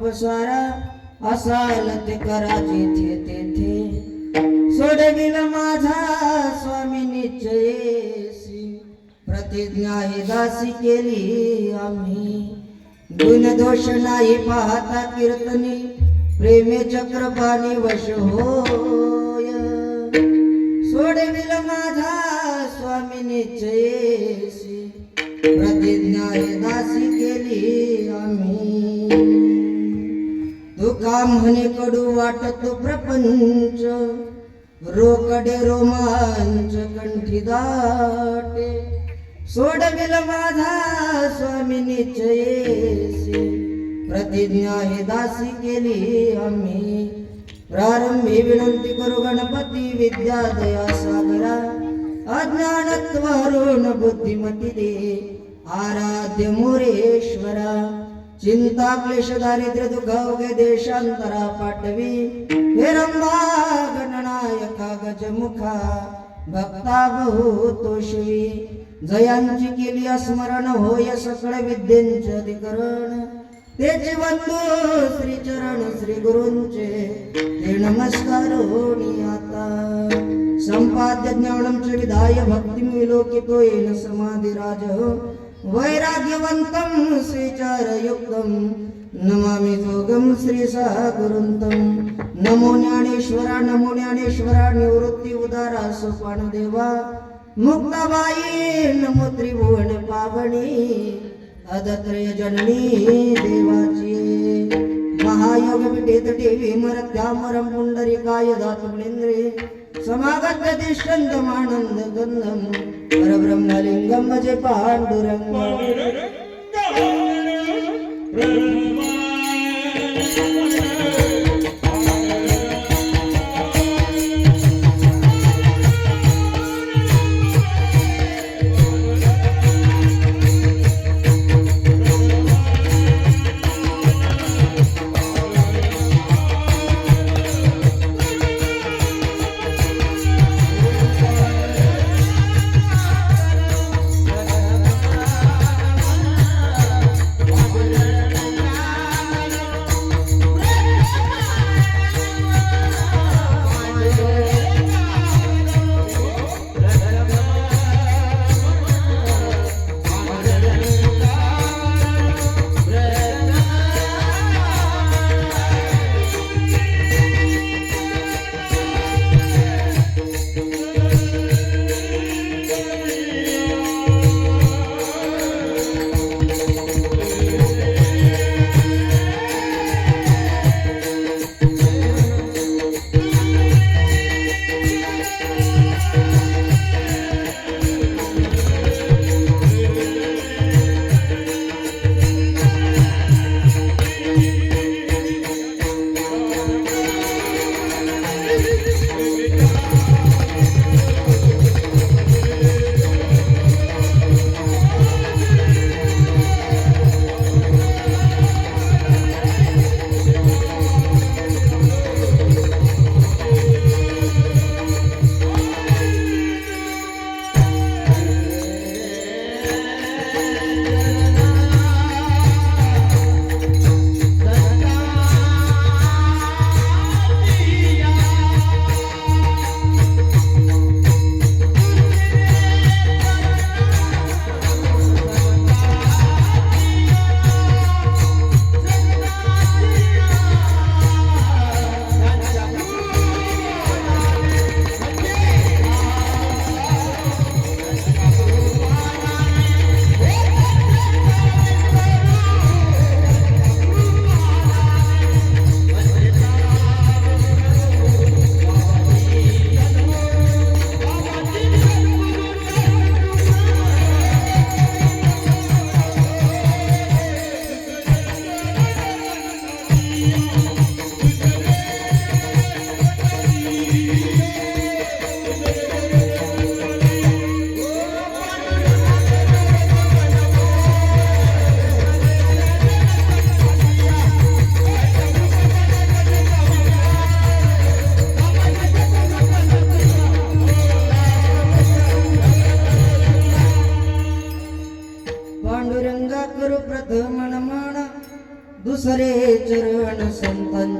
पसारा असाल ते करा जेथे तेथे सोडविल माझा स्वामी निश्चयेसी प्रतिज्ञा ही दासी केली आम्ही गुण दोष नाही पाहता कीर्तनी प्रेमे चक्रपाणी वश होय सोडविल माझा स्वामी निश्चयेसी प्रतिज्ञा हे दासी केली आम्ही तुका म्हणे कडू वाटतो प्रपंच रोकडे रोमांच कंठी दाटे सोडविल माझा स्वामी निश्चयेसी प्रतिज्ञा हे दासी केली आम्ही प्रारंभी विनंती करू गणपती विद्या दया सागरा अज्ञानत्व हरून बुद्धिमती दे आराध्य मोरेश्वरा चिंता क्लेश दारिद्र्य दुःख अवघे देशांतरा पाठवी हे रंभा गणनायका गजमुखा भक्ता बहु तोषवी जयांची केली स्मरण होय सकळ विद्येंचे अधिकरण तेचे बंधू श्री चरण श्री गुरूंचे ते नमस्कार होणी आता संपाद्य ज्ञानम च विधाय भक्तिं विलोकितो येन समाधिराज वैराग्यवंतं श्रीचारयुक्तं नमामि जोगं श्री सद्गुरुन्तं नमो ज्ञानेश्वरा निवृत्ती उदारा सोपान देवा मुक्ताबाई नमो त्रिभुवन पावनी अदत्रय जननी देवाची महायोग विटेत देवी मरत्यामरम पुंडरीकाय दातुमलेंद्रे समागत दिष्टंतमानंद गंधम परब्रह्मलिंगम भजे पांडुरंग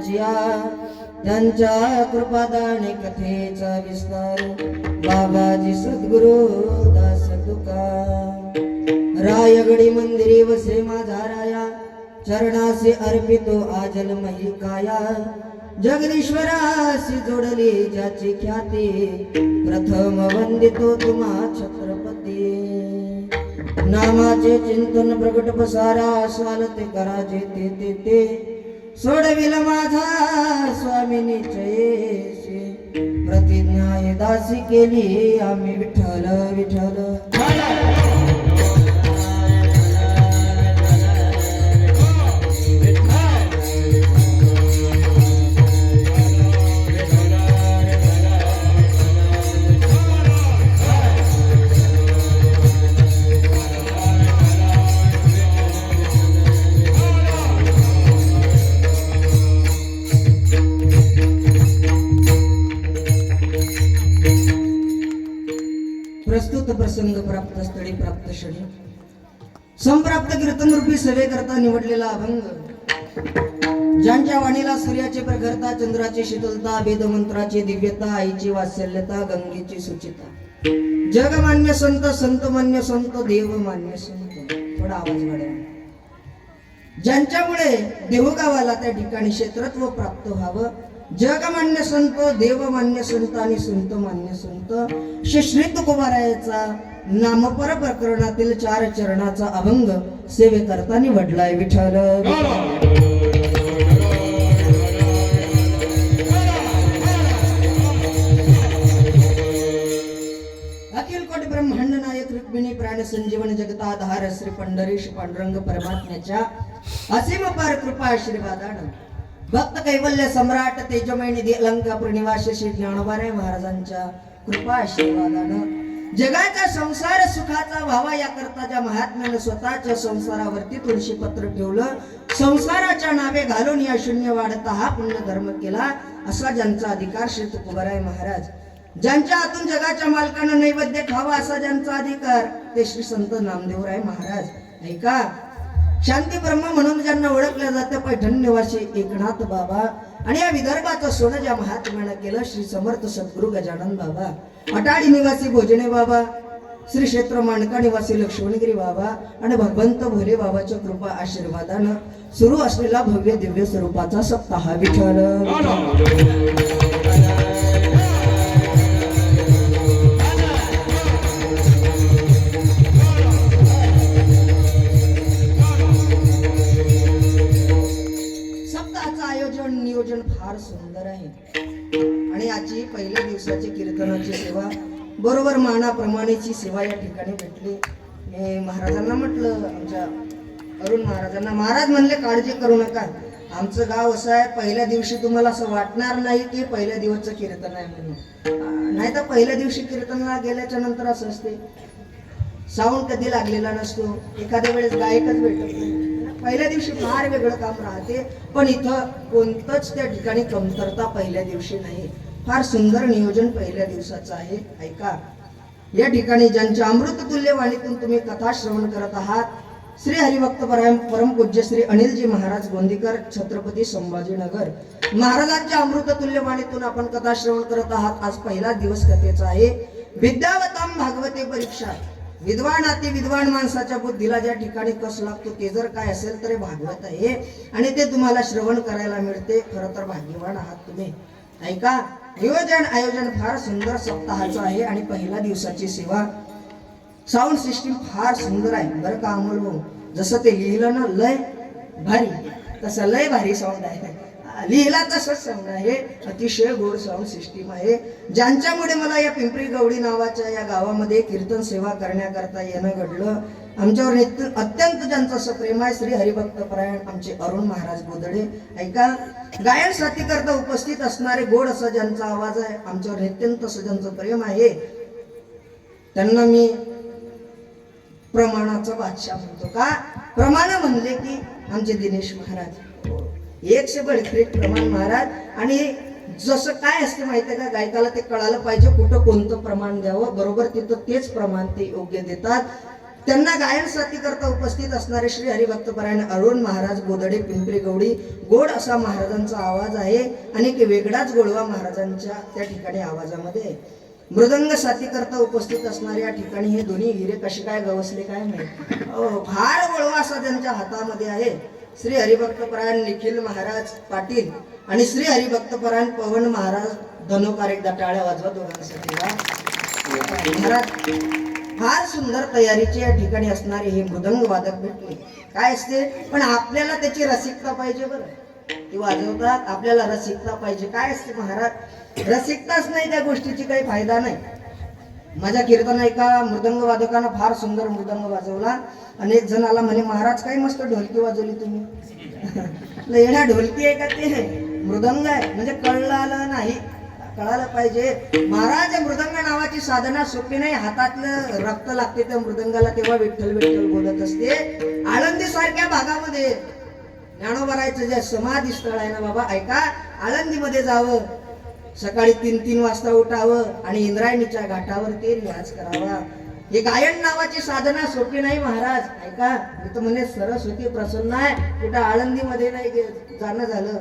वाचिया त्यांच्या कृपादाने कथेचा विस्तार बाबाजी सद्गुरु दास तुका रायगडी मंदिरी वसे माझा राया चरणासे अर्पितो आजलमयी काया जगदीश्वराशी जोडली ज्याची ख्याती प्रथम वंदितो तुम्हा छत्रपती नामाचे चिंतन प्रगट पसारा असाल ते करा जे ते सोडविल माझा स्वामी निश्चयेशी प्रतिज्ञा हे दासी केली आम्ही विठ्ठल विठ्ठल प्रस्तुत प्रसंग प्राप्त स्थळी प्राप्त क्षणी संप्राप्त कीर्तन रूपी सेवे करता निवडलेला अभंग ज्यांच्या वाणीला सूर्याची प्रखरता चंद्राची शीतलता वेद मंत्राची दिव्यता आईची वात्सल्यता गंगेची सुचिता जगमान्य संत संत मान्य संत देव मान्य संत थोडा आवाज वाढवा ज्यांच्यामुळे देहगावाला त्या ठिकाणी क्षेत्रत्व प्राप्त व्हावं जगमान्य संत देवमान्य संत आणि संत मान्य संत श्री तुकोबारायाचा नामपर प्रकरणातील 4 चरणाचा अभंग सेवे करताना वडलाय विठ्ठल अखिल कोटी ब्रह्मांड नायक रुक्मिणी प्राण संजीवन जगताधार श्री पंढरीश पांडुरंग परमात्म्याच्या असीम पार कृपा आशीर्वादानं भक्त कैवल्य सम्राट तेजमय निधी अलंकापूर निवासी श्री ज्ञानोबाराय महाराजांच्या कृपा आशीर्वादानं जगाचा संसार सुखाचा व्हावा या करता ज्या महात्म्यानं स्वतःच्या संसारावरती तुळशी पत्र ठेवलं संसाराच्या नावे घालून या शून्य वाढता हा पुण्य धर्म केला असा ज्यांचा अधिकार श्री तुकोबाराय महाराज ज्यांच्या हातून जगाच्या मालकानं नैवेद्य खावा असा ज्यांचा अधिकार ते श्री संत नामदेवराय महाराज ऐका शांती ब्रह्म म्हणून ज्यांना ओळखल्या जाते पैठण निवासी एकनाथ बाबा आणि या विदर्भाचं सोनं ज्या महात्म्यानं केलं श्री समर्थ सद्गुरु गजानन बाबा अटाडी निवासी भोजने बाबा श्री क्षेत्र मांडका निवासी लक्ष्मणगिरी बाबा आणि भगवंत भोले बाबाच्या कृपा आशीर्वादानं सुरू असलेला भव्य दिव्य स्वरूपाचा सप्ताह विठ्ठल नियोजन फार सुंदर आहे आणि आजची पहिल्या दिवसाची कीर्तनाची सेवा बरोबर मानाप्रमाणेची सेवा या ठिकाणी भेटली मी महाराजांना म्हटलं आमच्या अरुण महाराजांना महाराज म्हणले काळजी करू नका आमचं गाव असं आहे पहिल्या दिवशी तुम्हाला असं वाटणार नाही की पहिल्या दिवसचं कीर्तन आहे म्हणून नाही तर पहिल्या दिवशी कीर्तनाला गेल्याच्या नंतर असं असते साऊंड कधी लागलेला नसतो एखाद्या वेळेस गायकच भेटत नाही पहिल्या दिवशी फार वेगळं काम राहते पण इथं कोणतंच त्या ठिकाणी कमतरता पहिल्या दिवशी नाही फार सुंदर नियोजन पहिल्या दिवसाचं आहे ऐका या ठिकाणी ज्यांच्या अमृततुल्य वाणीतून तुम्ही कथा श्रवण करत आहात श्री हरिभक्त परमपूज्य श्री अनिलजी महाराज गोंदीकर छत्रपती संभाजीनगर महाराजांच्या अमृततुल्य वाणीतून आपण कथा श्रवण करत आहात आज पहिला दिवस कथेचा आहे विद्यावताम भागवते परीक्षा विद्वान अति विद्वान माणसाच्या बुद्धीला ज्या ठिकाणी कस लागतो ते जर काय असेल तर भागवत आहे आणि ते तुम्हाला श्रवण करायला मिळते खरं तर भाग्यवान आहात तुम्ही ऐका आयोजन फार सुंदर सप्ताहाचं आहे आणि पहिल्या दिवसाची सेवा साऊंड सिस्टीम फार सुंदर आहे बरं का अमोल भाऊ जसं ते लिहिलं ना लय भारी तसं लय भारी साऊंड आहे लिहिला तसंच साऊंड आहे अतिशय गोड साऊंड सिस्टीम आहे ज्यांच्यामुळे मला या पिंपरी गवडी नावाच्या या गावामध्ये कीर्तन सेवा करण्याकरता येणं घडलं आमच्यावर अत्यंत ज्यांचं असं प्रेम आहे श्री हरिभक्त परायण आमचे अरुण महाराज गोदडे ऐका गायन साथी करता उपस्थित असणारे गोड असा ज्यांचा आवाज आहे आमच्यावर अत्यंत असं ज्यांचं प्रेम आहे त्यांना मी प्रमाणाचा बादशाह म्हणतो का प्रमाण म्हणले की आमचे दिनेश महाराज एक से बडखरे प्रमाण महाराज आणि जसं काय असते माहिती आहे का गायकाला ते कळालं पाहिजे कुठं कोणतं प्रमाण द्यावं बरोबर तिथं तेच प्रमाण ते योग्य देतात त्यांना गायन साथी करता उपस्थित असणारे श्री हरिभक्तपरायण अरुण महाराज गोदडे पिंपरी गवडी. गोड असा महाराजांचा आवाज आहे आणि एक वेगळाच गोडवा महाराजांच्या त्या ठिकाणी आवाजामध्ये आहे. मृदंग साथी करता उपस्थित असणारे या ठिकाणी हे दोन्ही हिरे कसे काय गवसले काय माहिती. फार गोडवा असा त्यांच्या हातामध्ये आहे. श्री हरिभक्तपरायण निखिल महाराज पाटील आणि श्री हरिभक्तपरायण पवन महाराज धनुकार. एकदा टाळ्या वाजवा दोघांसाठी. महाराज फार सुंदर तयारीचे या ठिकाणी असणारे हे मृदंग वादक भेटले. काय असते पण आपल्याला त्याची रसिकता पाहिजे. बरं ती वाजवतात आपल्याला रसिकता पाहिजे. काय असते महाराज, रसिकताच नाही त्या गोष्टीची काही फायदा नाही. माझ्या कीर्तन एका मृदंग वादकानं फार सुंदर मृदंग वाजवला. अनेक जणाला म्हणे महाराज काही मस्त ढोलकी वाजवली तुम्ही. येण्या ढोलकी आहे का ते मृदंग आहे म्हणजे कळलं नाही, कळायला पाहिजे. महाराज मृदंग नावाची साधना सोपी नाही. हातातलं रक्त लागते त्या मृदंगाला तेव्हा विठ्ठल विठ्ठल बोलत असते. आळंदी सारख्या भागामध्ये ज्ञानोबारायचं जे समाधी स्थळ आहे ना बाबा, ऐका, आळंदीमध्ये जावं, सकाळी 3-3 वाजता उठावं आणि इंद्रायणीच्या घाटावर ते रियाज करावा. हे गायन नावाची साधना सोपी नाही महाराज. ऐका, मी तर म्हणे सरस्वती प्रसन्न आहे. कुठं आळंदीमध्ये नाही जाणं झालं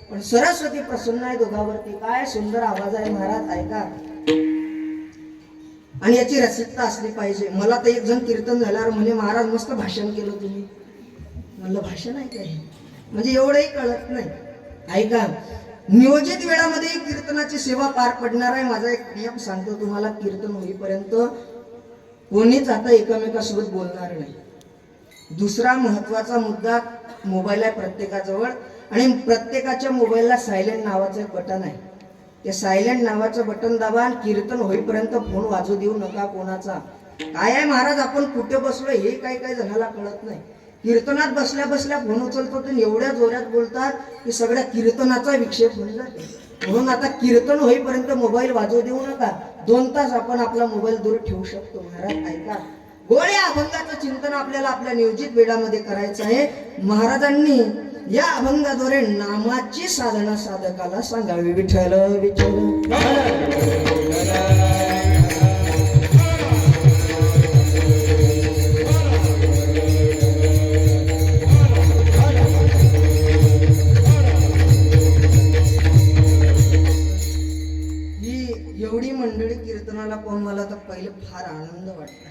पण सरस्वती प्रसन्न आहे दोघांवरती. काय सुंदर आवाज आहे महाराज. ऐका, आणि याची रसिकता असली पाहिजे. मला तर एक जण कीर्तन झाल्यावर म्हणे महाराज मस्त भाषण केलं तुम्ही. म्हणलं भाषण आहे काय म्हणजे एवढंही कळत नाही. ऐका, नियोजित वेळामध्ये कीर्तनाची सेवा पार पडणार आहे. माझा एक नियम सांगतो तुम्हाला, कीर्तन होईपर्यंत कोणीच आता एकमेकांसोबत बोलणार नाही. दुसरा महत्वाचा मुद्दा, मोबाईल आहे प्रत्येकाजवळ आणि प्रत्येकाच्या मोबाईलला सायलेंट नावाचं एक बटन आहे. ते सायलेंट नावाचं बटन दाबा आणि कीर्तन होईपर्यंत फोन वाजू देऊ नका कोणाचा. काय आहे महाराज, आपण कुठे बसलो हे काही जणाला कळत नाही. कीर्तनात बसल्या बसल्या फोन उचलतो तर एवढ्या जोरात बोलतात की सगळ्या कीर्तनाचा विक्षेप होऊन जातो. म्हणून आता कीर्तन होईपर्यंत मोबाईल वाजवू देऊ नका. 2 तास आपण आपला मोबाईल दूर ठेवू शकतो महाराज. ऐका, गोळ्या अभंगाचं चिंतन आपल्याला आपल्या नियोजित वेळामध्ये करायचं आहे. महाराजांनी या अभंगाद्वारे नामाची साधना साधकाला सांगावी. विठ्ठल विठ्ठल एवढी मंडळी कीर्तनाला पाहून मला तर पहिले फार आनंद वाटला.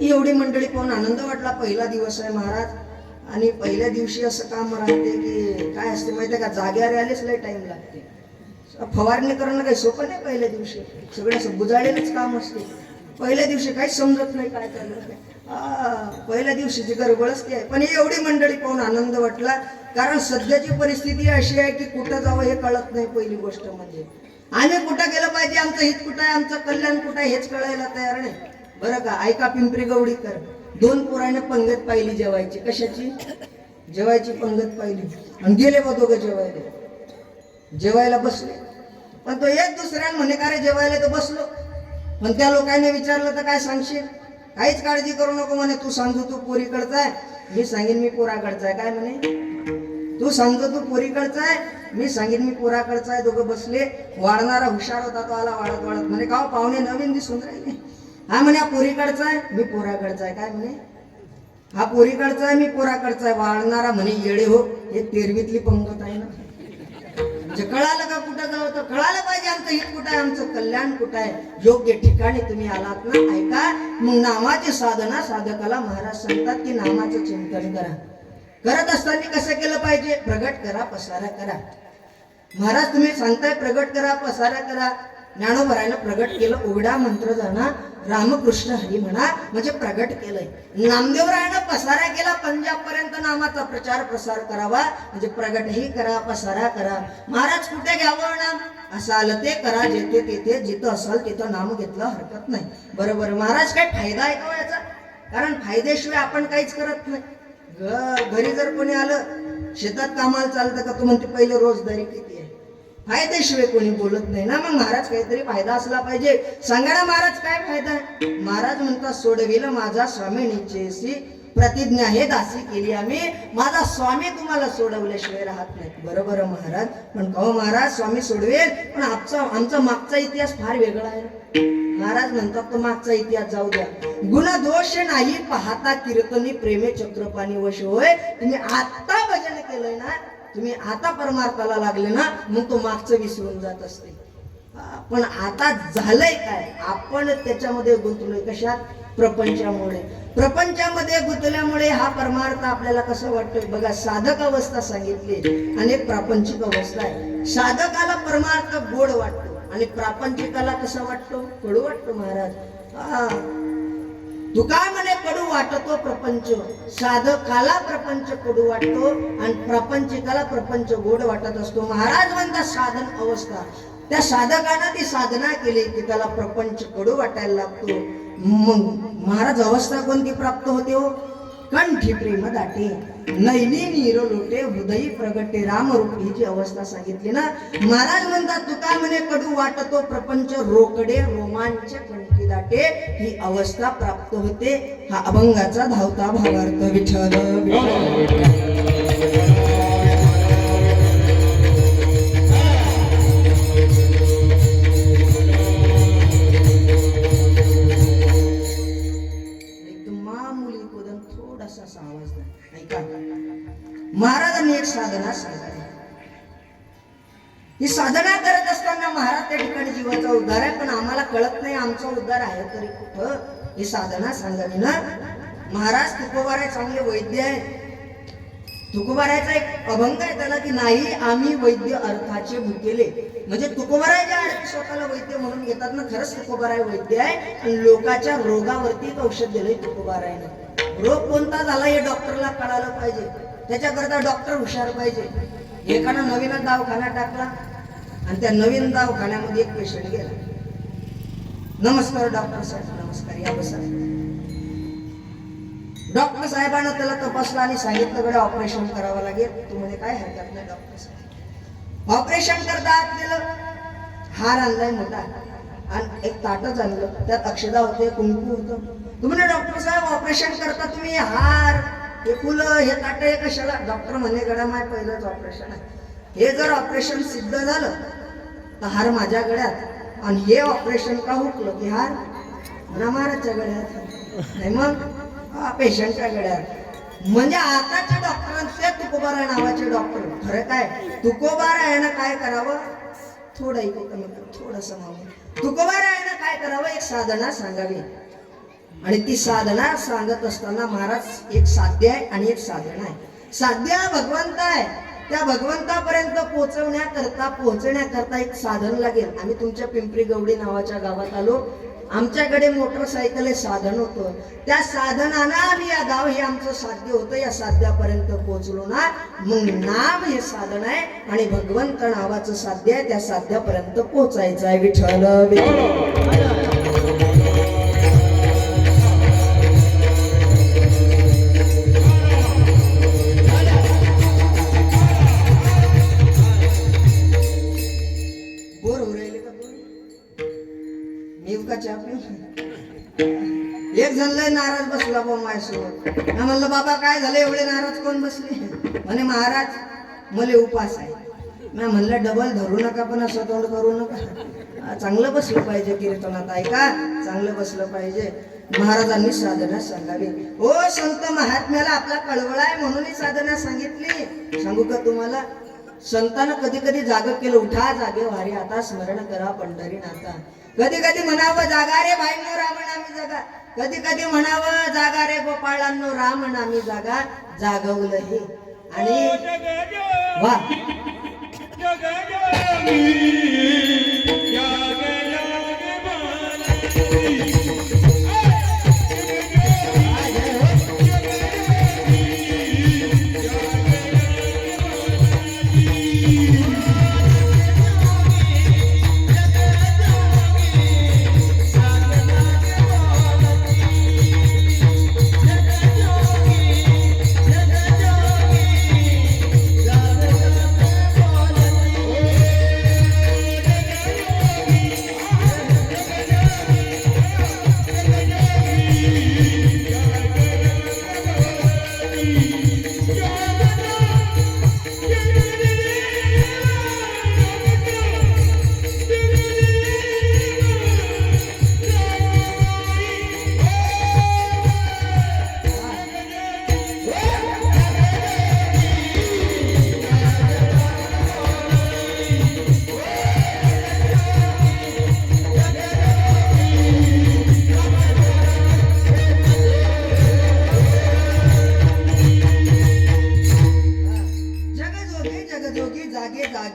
एवढी मंडळी पाहून आनंद वाटला. पहिला दिवस आहे महाराज आणि पहिल्या दिवशी असं काम राहते की काय असते माहिती आहे का, जाग्यावर आलेच लय टाइम लागते. फवारणी करणं काही सोपं नाही. पहिल्या दिवशी सगळं असं बुजाळलेलंच काम असते. पहिल्या दिवशी काहीच समजत नाही काय चाललं. पहिल्या दिवशीची गडबडच ती आहे. पण ही एवढी मंडळी पाहून आनंद वाटला. कारण सध्याची परिस्थिती अशी आहे की कुठं जावं हे कळत नाही. पहिली गोष्ट म्हणजे आम्ही कुठं गेलं पाहिजे, आमचं हित कुठं आहे, आमचं कल्याण कुठं आहे हेच कळायला तयार नाही. बरं का, ऐका, पिंपरी गवडीकर 2 पोराने पंगत पाहिली जेवायची. कशाची? जेवायची पंगत पाहिली आणि गेले बा दोघं जेवायला. जेवायला बसले पण तो एक दुसऱ्यानं म्हणे का रे जेवायला तर बसलो. पण त्या लोकांनी विचारलं तर काय सांगशील? काहीच काळजी करू नको म्हणे. तू सांगतो तू पोरीकडचा आहे, मी सांगेन मी पोराकडचा आहे. काय म्हणे? तू सांगतो तू पोरीकडचा आहे, मी सांगेन मी पोराकडचा आहे. दोघं बसले. वाढणारा हुशार होता तो आला वाढत वाढत म्हणे का पाहुणे नवीन दिसून राहिले. हा म्हणे हा पोरीकडचा आहे, मी पोराकडचा आहे. काय म्हणे? हा पोरीकडचा आहे, मी पोराकडचा आहे. वाढणारा म्हणे येडे हो, हे 13वीतली पंगत आहे ना. म्हणजे कळालं का कुठं जावं तर कळायला पाहिजे आमचं हित कुठं आहे, आमचं कल्याण कुठं आहे. योग्य ठिकाणी तुम्ही आलात ना. ऐका, मग नामाची साधना साधकाला महाराज सांगतात की नामाचं चिंतन करा. करत असताना कसं केलं पाहिजे? प्रगट करा, पसारा करा. महाराज तुम्ही सांगताय प्रगट करा, पसारा करा. ज्ञानोबरायनं प्रगट केलं. उघडा मंत्र जाणा, रामकृष्ण हरी म्हणा, म्हणजे प्रगट केलंय. नामदेवरायानं पसारा केला. पंजाब पर्यंत नामाचा प्रचार प्रसार करावा, म्हणजे प्रगटही करा, पसारा करा. महाराज कुठे घ्यावं नाम? असाल ते करा, जेथे तेथे, जिथं असाल तिथं नाम घेतलं हरकत नाही. बरोबर महाराज, काय फायदा आहे का याचा? कारण फायद्याशिवाय आपण काहीच करत नाही. घरी जर कोणी आलं, शेतात कामाला चालतं का, तू म्हणते पहिले रोजदारी किती आहे. फायद्याशिवाय कोणी बोलत नाही ना. मग महाराज काहीतरी फायदा असला पाहिजे. सांगा ना महाराज काय फायदा आहे? महाराज म्हणतात सोडविलं माझा स्वामी निश्चयसी प्रतिज्ञा हे दासी केली आम्ही, माझा स्वामी तुम्हाला सोडवल्याशिवाय राहत नाही. बरोबर महाराज, पण कहो महाराज स्वामी सोडवेल, पण आमचा मागचा इतिहास फार वेगळा आहे. महाराज म्हणतात तो मागचा इतिहास जाऊ द्या, गुणदोष नाही पाहता कीर्तनी प्रेमे चक्रपाणी वश होय. तुम्ही आता भजन केलंय ना, तुम्ही आता परमार्थाला लागले ना, मग तो मागचं विसरून जात असते. पण आता झालंय काय, आपण त्याच्यामध्ये गुंतलोय. कशात? प्रपंचामध्ये गुंतल्यामुळे हा परमार्थ आपल्याला कसं वाटतोय बघा. साधक अवस्था सांगितली आणि एक प्रापंचिक अवस्था आहे. साधकाला परमार्थ गोड वाटतो आणि प्रापंचिकाला कसा वाटतो? कडू वाटतो. महाराज तुका म्हणे कडू वाटतो प्रपंच, साधकाला प्रपंच कडू वाटतो आणि प्रापंचिकाला प्रपंच गोड वाटत असतो. महाराज म्हणतात साधन अवस्था, त्या साधकानं ती साधना केली की त्याला प्रपंच कडू वाटायला लागतो. मग महाराज अवस्था कोणती प्राप्त होते हो? कंठी प्रेम दाटे, नैनी नीर लोटे, हृदयी प्रगटे राम रूप, ही जी अवस्था सांगितली ना. महाराज म्हणतात तुका म्हणे कडू वाटतो प्रपंच, रोकडे रोमांच कंठी दाटे, ही अवस्था प्राप्त होते. हा अभंगाचा धावता भावार्थ. विठ्ठल महाराजांनी एक साधना सांगितली. ही साधना करत असताना महाराज त्या ठिकाणी जीवाचा उद्धार आहे, पण आम्हाला कळत नाही आमचा उद्धार आहे तरी कुठं. ही साधना सांगावी ना. महाराज तुकोबाराय चांगले वैद्य आहे. तुकोबारायचा एक अभंग आहे त्याला की नाही आम्ही वैद्य अर्थाचे भुकेले. म्हणजे तुकोबाराय ज्या अर्थी स्वतःला वैद्य म्हणून घेतात ना, खरंच तुकोबाराय वैद्य आहे आणि लोकांच्या रोगावरती औषध दिलंय तुकोबारायनं. रोग कोणता झाला हे डॉक्टरला कळालं पाहिजे, त्याच्याकरता डॉक्टर हुशार पाहिजे. एकानं नवीन दवाखाना टाकला आणि त्या नवीन दवाखान्यामध्ये एक पेशंट गेला. नमस्कार डॉक्टर साहेब. नमस्कार, या बसा. डॉक्टर साहेबांना त्याला तपासलं आणि सांगितलं कडे ऑपरेशन करावं लागेल. तू म्हणे काय हरकत नाही डॉक्टर साहेब. ऑपरेशन करता आत गेलं, हार आणलाय मोठा आणि एक ताटच आणलं, त्यात अक्षदा होते, कुंकू होतं. तुम्ही डॉक्टर साहेब ऑपरेशन करता तुम्ही हार हे फुलं हे ताट हे कशाला? डॉक्टर म्हणे गड्या माय पहिलंच ऑपरेशन आहे, हे जर ऑपरेशन सिद्ध झालं तर हार माझ्या गळ्यात आणि हे ऑपरेशन का हुकलं की हार महाराजच्या गळ्यात नाही मग पेशंटच्या गळ्यात. म्हणजे आताच्या डॉक्टरांचे तुकोबाराय नावाचे डॉक्टर फरक आहे. तुकोबारायनं काय करावं? थोडं ऐकू कमी कर, थोडंसं मागून. तुकोबारायनं काय करावं? एक साधना सांगावी. आणि ती साधना सांगत असताना महाराज एक साध्य आहे आणि एक साधना आहे. साध्य हा भगवंत आहे, त्या भगवंतापर्यंत पोहोचण्याकरता एक साधन लागेल. आम्ही तुमच्या पिंपरी गवडी नावाच्या गावात आलो, आमच्याकडे मोटरसायकल हे साधन होतं. त्या साधनानं आम्ही या गाव हे आमचं साध्य होतं. या साध्यापर्यंत पोहोचलो ना, मग नाम हे साधन आहे आणि भगवंत नावाचं साध्य आहे. त्या साध्यापर्यंत पोहोचायचं आहे. विठ्ठल विठ्ठल. एक जण लय नाराज बसला बा माझ्यासोबत. म्हणलं बाबा काय झालं एवढे नाराज कोण बसले? म्हणे महाराज मले उपास आहे. मी म्हणलं डबल धरू नका पण असं तोंड करू नका, चांगलं बसलं पाहिजे कीर्तनात, ऐका चांगलं बसलं पाहिजे. महाराजांनी साधना सांगावी. ओ संत महात्म्याला आपला कळवळा आहे म्हणून ही साधना सांगितली. सांगू का तुम्हाला? संतांना कधी कधी जाग केलं, उठा जागे वारी आता स्मरण करा पंढरी नाथा. कधी कधी म्हणावं जागा रे भाईंनो राम नामी जागा, कधी कधी म्हणावं जागा रे गोपाळांनो राम नामी जागा. जागवलंही आणि वा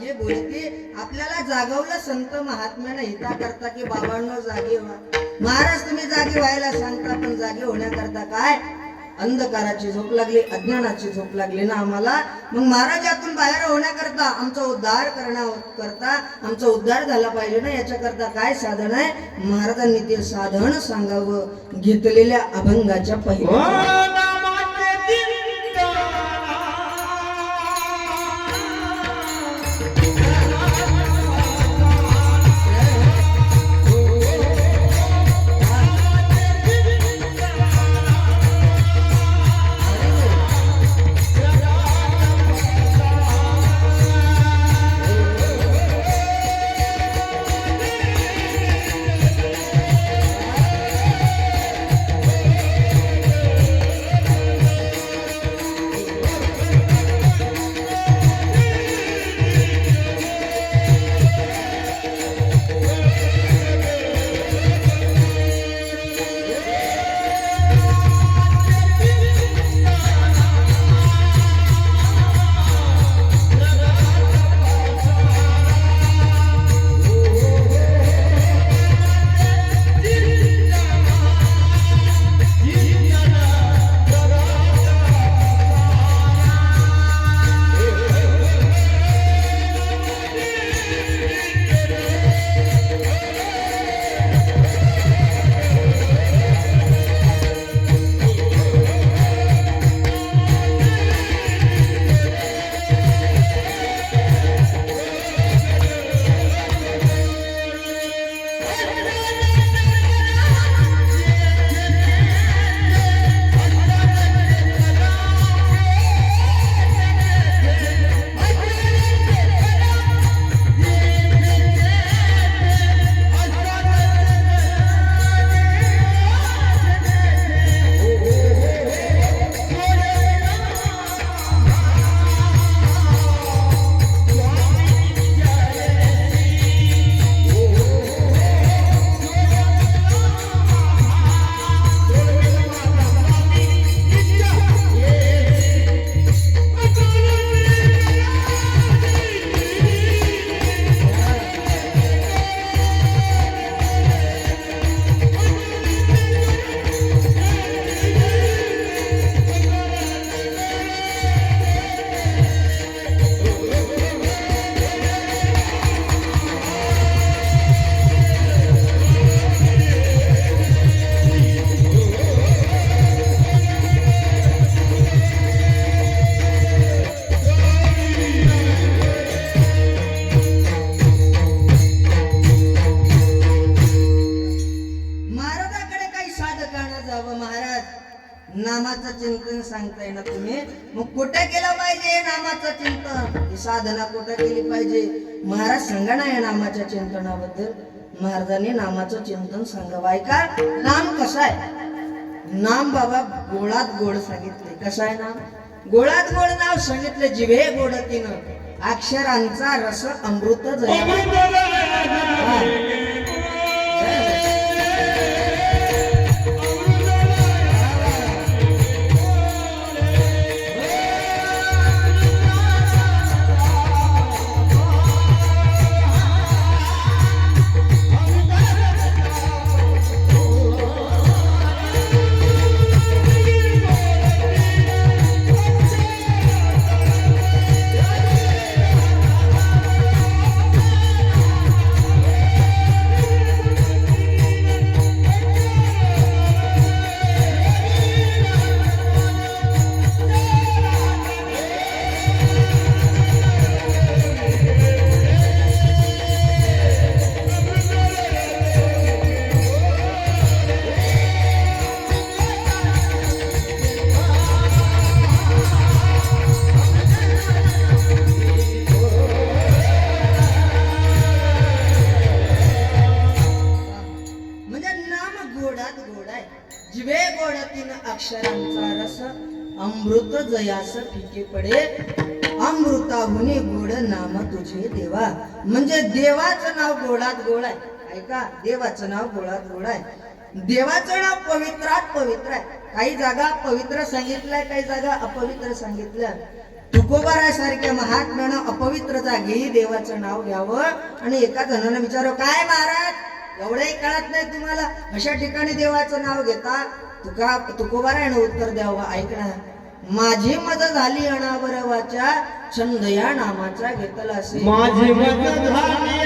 जे बोलते आपल्याला जागवलं संत महात्म्यानं हिता करता की बाबांनो जागे व्हा. महाराज तुम्ही जागे व्हायला सांगता, पण जागे होण्याकरता काय? अंधकाराची झोप लागली, अज्ञानाची झोप लागली ना आम्हाला. मग महाराज यातून बाहेर होण्याकरता, आमचा उद्धार करता आमचा उद्धार झाला पाहिजे ना, याच्याकरता काय साधन आहे? महाराजांनी ते साधन सांगावं. घेतलेल्या अभंगाच्या पहिल्या नामाचं चिंतन सांगताय ना तुम्ही, मग कुठे केलं पाहिजे नामाचं चिंतन? ही साधना कुठे केली पाहिजे? महाराज सांगा ना या नामाच्या चिंतनाबद्दल. महाराजांनी नामाचं चिंतन सांगावं. ऐका, नाम कसं आहे? नाम बाबा गोळात गोड सांगितले. कसं आहे नाम? गोळात गोड नाव सांगितले. जिभे गोडतीनं अक्षरांचा रस अमृत जिवे गोडतीन अक्षरांचा रस अमृत जयास फिके पडे. अमृताहुनी गोड नाम तुझे देवा. म्हणजे देवाचं नाव गोडात गोड आहे. ऐका, देवाचं नाव गोडात गोड आहे. देवाचं नाव पवित्रात पवित्र आहे. काही जागा पवित्र सांगितलंय, काही जागा अपवित्र सांगितलं. तुकोबारासारख्या महात्म्यानं अपवित्र जागी देवाचं नाव घ्यावं आणि एका जणानं विचारावं, काय महाराज एवढंही कळत नाही तुम्हाला, अशा ठिकाणी देवाचं नाव घेता? तुकोबारायनं उत्तर द्यावं, ऐकणा, माझी मज झाली अनावर वाचा, छंद या नामाचा घेतला असे. माझी मज झाली